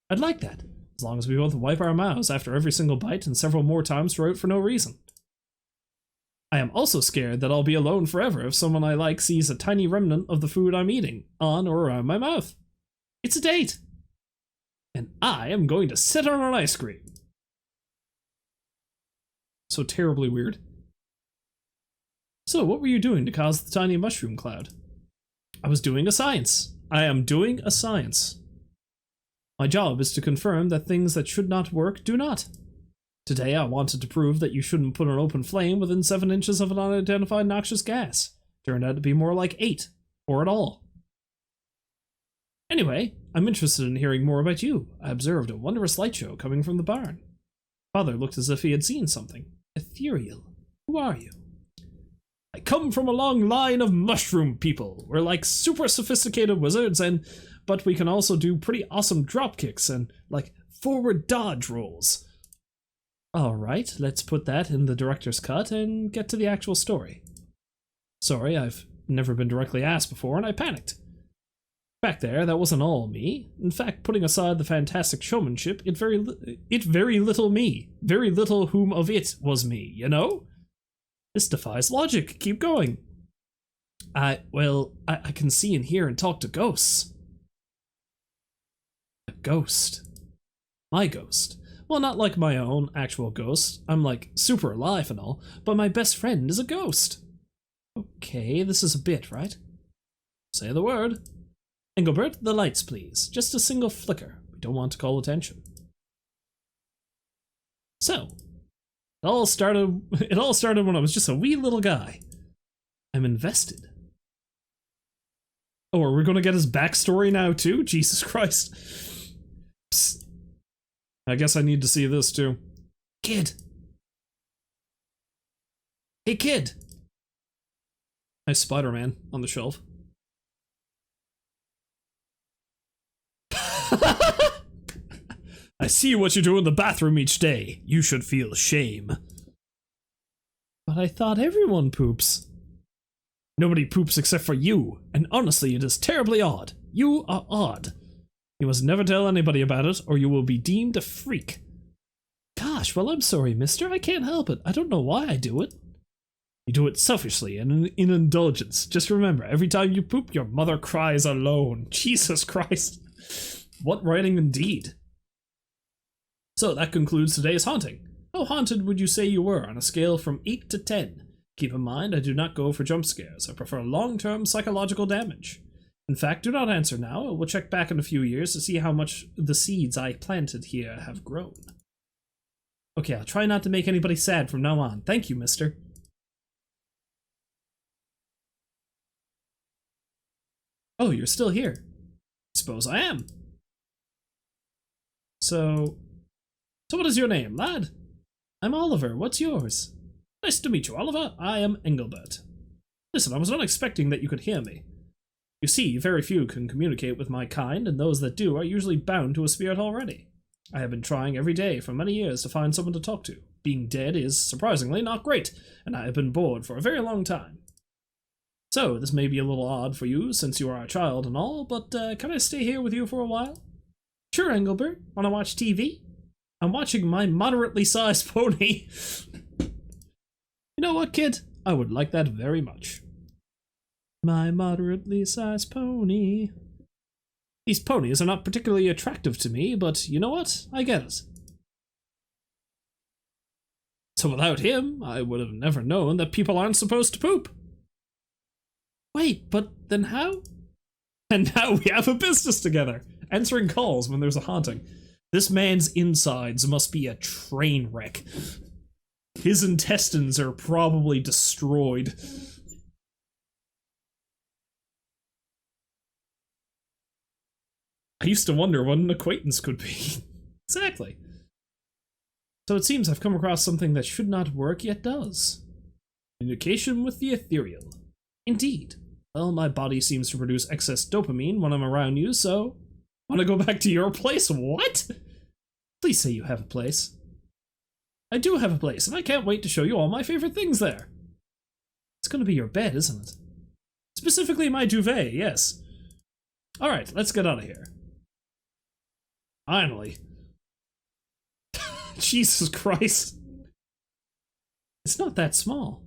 Speaker 1: I'd like that, as long as we both wipe our mouths after every single bite and several more times throughout for no reason. I am also scared that I'll be alone forever if someone I like sees a tiny remnant of the food I'm eating on or around my mouth. It's a date! And I am going to sit on an ice cream. So terribly weird. So, what were you doing to cause the tiny mushroom cloud? I was doing a science. I am doing a science. My job is to confirm that things that should not work do not. Today I wanted to prove that you shouldn't put an open flame within 7 inches of an unidentified noxious gas. Turned out to be more like 8, or at all. Anyway, I'm interested in hearing more about you. I observed a wondrous light show coming from the barn. Father looked as if he had seen something. Ethereal. Who are you? I come from a long line of mushroom people. We're like super sophisticated wizards, but we can also do pretty awesome drop kicks and like forward dodge rolls. Alright, let's put that in the director's cut and get to the actual story. Sorry, I've never been directly asked before and I panicked. Back there, that wasn't all me. In fact, putting aside the fantastic showmanship, it very little me. Very little whom of it was me, you know? This defies logic. Keep going. I can see and hear and talk to ghosts. A ghost. My ghost. Well, not like my own actual ghost. I'm like super alive and all, but my best friend is a ghost. Okay, this is a bit, right? Say the word. Engelbert, the lights, please. Just a single flicker. We don't want to call attention. So, it all started when I was just a wee little guy. I'm invested. Oh, are we going to get his backstory now too? Jesus Christ. Psst. I guess I need to see this too. Kid. Hey, kid. Nice Spider-Man on the shelf. I see what you do in the bathroom each day. You should feel shame. But I thought everyone poops. Nobody poops except for you, and honestly, it is terribly odd. You are odd. You must never tell anybody about it, or you will be deemed a freak. Gosh, well, I'm sorry, mister. I can't help it. I don't know why I do it. You do it selfishly and in indulgence. Just remember, every time you poop, your mother cries alone. Jesus Christ. What writing indeed. So that concludes today's haunting. How haunted would you say you were on a scale from 8 to 10? Keep in mind, I do not go for jump scares. I prefer long-term psychological damage. In fact, do not answer now. I will check back in a few years to see how much the seeds I planted here have grown. Okay, I'll try not to make anybody sad from now on. Thank you, mister. Oh, you're still here. Suppose I am. So what is your name, lad? I'm Oliver. What's yours? Nice to meet you, Oliver. I am Engelbert. Listen, I was not expecting that you could hear me. You see, very few can communicate with my kind, and those that do are usually bound to a spirit already. I have been trying every day for many years to find someone to talk to. Being dead is, surprisingly, not great, and I have been bored for a very long time. So, this may be a little odd for you, since you are a child and all, but can I stay here with you for a while? Sure, Engelbert. Wanna watch TV? I'm watching my moderately sized pony. You know what, kid? I would like that very much. My moderately sized pony. These ponies are not particularly attractive to me, but you know what? I get it. So without him, I would have never known that people aren't supposed to poop. Wait, but then how? And now we have a business together, answering calls when there's a haunting. This man's insides must be a train wreck. His intestines are probably destroyed. I used to wonder what an acquaintance could be. Exactly. So it seems I've come across something that should not work yet does. Communication with the ethereal. Indeed. Well, my body seems to produce excess dopamine when I'm around you, so... Want to go back to your place? What? Please say you have a place. I do have a place, and I can't wait to show you all my favorite things there. It's gonna be your bed, isn't it? Specifically my duvet, yes. Alright, let's get out of here. Finally. Jesus Christ. It's not that small.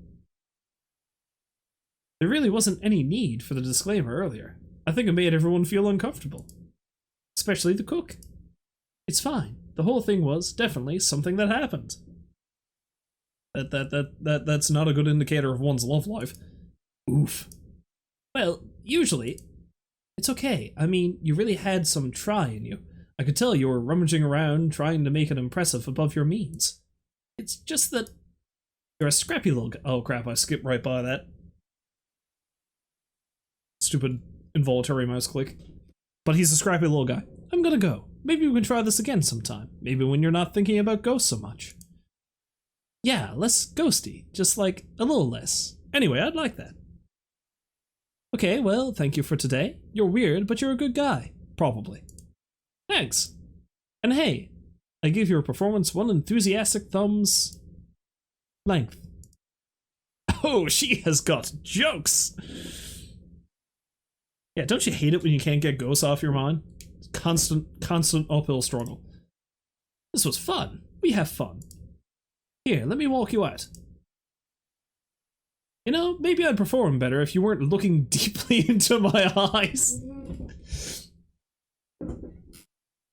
Speaker 1: There really wasn't any need for the disclaimer earlier. I think it made everyone feel uncomfortable. Especially the cook. It's fine. The whole thing was definitely something that happened. That's not a good indicator of one's love life. Oof. Well, usually, it's okay. I mean, you really had some try in you. I could tell you were rummaging around, trying to make it impressive above your means. It's just that you're a scrappy little guy. Oh crap, I skipped right by that. Stupid involuntary mouse click. But he's a scrappy little guy. I'm gonna go. Maybe we can try this again sometime. Maybe when you're not thinking about ghosts so much. Yeah, less ghosty. Just like a little less. Anyway, I'd like that. Okay, well, thank you for today. You're weird, but you're a good guy. Probably. Thanks. And hey, I give your performance one enthusiastic thumbs length. Oh, she has got jokes! Yeah, don't you hate it when you can't get ghosts off your mind? Constant uphill struggle. This was fun. We have fun. Here, let me walk you out. You know, maybe I'd perform better if you weren't looking deeply into my eyes.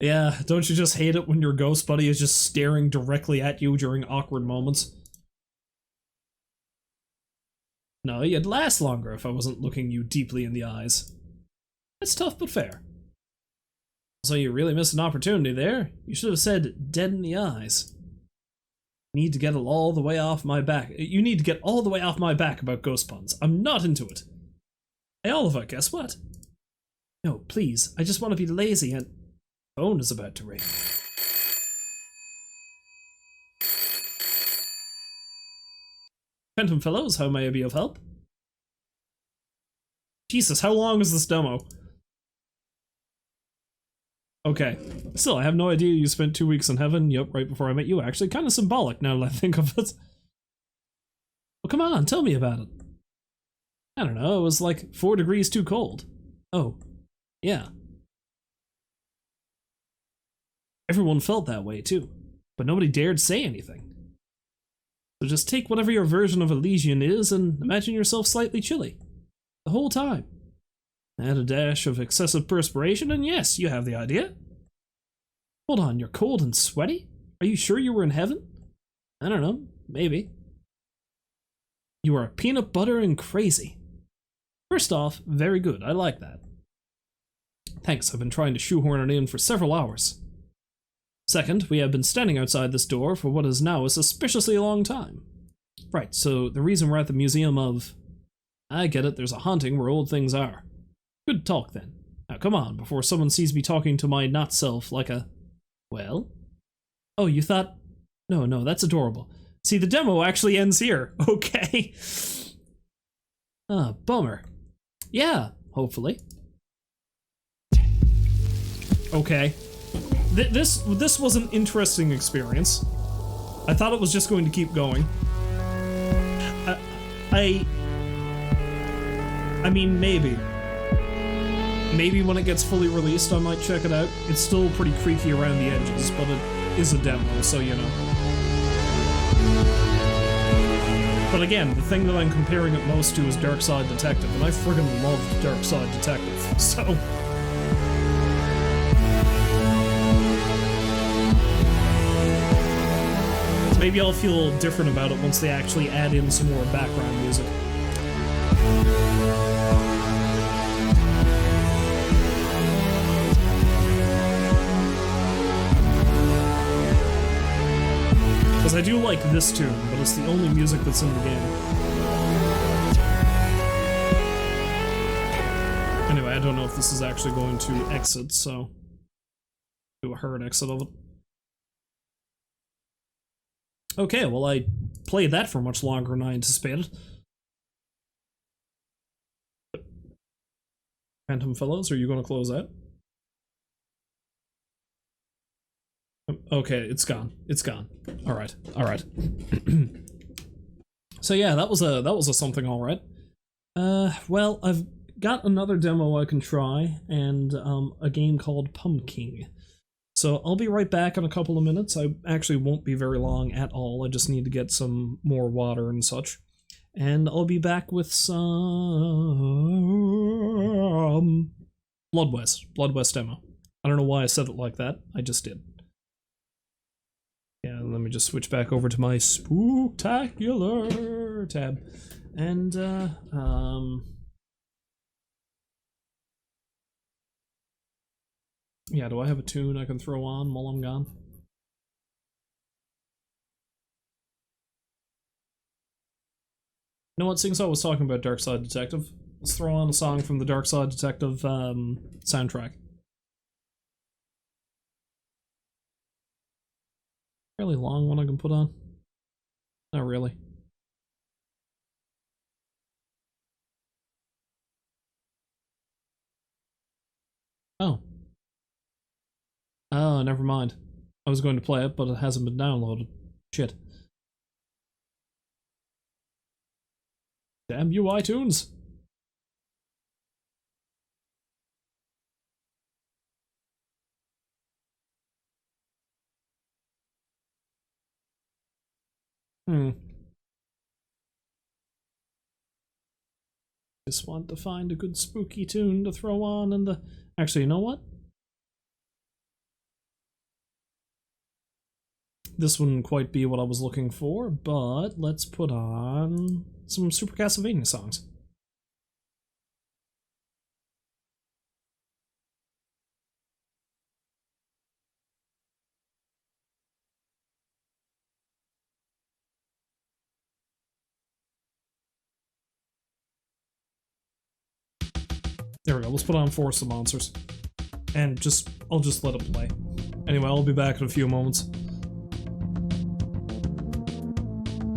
Speaker 1: Yeah, don't you just hate it when your ghost buddy is just staring directly at you during awkward moments? No, you'd last longer if I wasn't looking you deeply in the eyes. That's tough but fair. So you really missed an opportunity there. You should have said dead in the eyes. You need to get all the way off my back. You need to get all the way off my back about ghost puns. I'm not into it. Hey Oliver, guess what? No, please. I just want to be lazy and... Phone is about to ring. Phantom Fellows, how may I be of help? Jesus, how long is this demo? Okay. Still, I have no idea you spent 2 weeks in heaven. Yep, right before I met you. Actually, kind of symbolic now that I think of it. Well, come on, tell me about it. I don't know, it was like 4 degrees too cold. Oh, yeah. Everyone felt that way, too. But nobody dared say anything. So just take whatever your version of Elysian is and imagine yourself slightly chilly. The whole time. Add a dash of excessive perspiration and yes, you have the idea. Hold on, you're cold and sweaty? Are you sure you were in heaven? I don't know, maybe. You are peanut butter and crazy. First off, very good, I like that. Thanks, I've been trying to shoehorn it in for several hours. Second, we have been standing outside this door for what is now a suspiciously long time. Right, so the reason we're at the museum of... I get it, there's a haunting where old things are. Good talk then. Now come on, before someone sees me talking to my not-self like a... Well? Oh, you thought... No, that's adorable. See, the demo actually ends here. Okay. Ah, bummer. Yeah, hopefully. Okay. This was an interesting experience. I thought it was just going to keep going. I mean, maybe. Maybe when it gets fully released I might check it out. It's still pretty creaky around the edges, but it is a demo, so you know. But again, the thing that I'm comparing it most to is Dark Side Detective, and I friggin' loved Dark Side Detective, so... Maybe I'll feel different about it once they actually add in some more background music. Because I do like this tune, but it's the only music that's in the game. Anyway, I don't know if this is actually going to exit, so... Do a hard exit of it. Okay, well I played that for much longer than I anticipated. Phantom Fellows, are you going to close that? Okay, it's gone. It's gone. All right. All right. So yeah, that was a something. All right. Well, I've got another demo I can try, and a game called Pumpkin. So I'll be right back in a couple of minutes. I actually won't be very long at all. I just need to get some more water and such. And I'll be back with some Blood West demo. I don't know why I said it like that. I just did. Yeah, let me just switch back over to my Spooktacular tab. And, yeah, do I have a tune I can throw on while I'm gone? You know what, since I was talking about Dark Side Detective, let's throw on a song from the Dark Side Detective, soundtrack. Fairly long one I can put on. Not really. Oh. Oh, never mind. I was going to play it, but it hasn't been downloaded. Shit. Damn you, iTunes! Just want to find a good spooky tune to throw on in the... Actually, you know what? This wouldn't quite be what I was looking for, but let's put on some Super Castlevania songs. There we go, let's put on Force of Monsters. And I'll just let it play. Anyway, I'll be back in a few moments.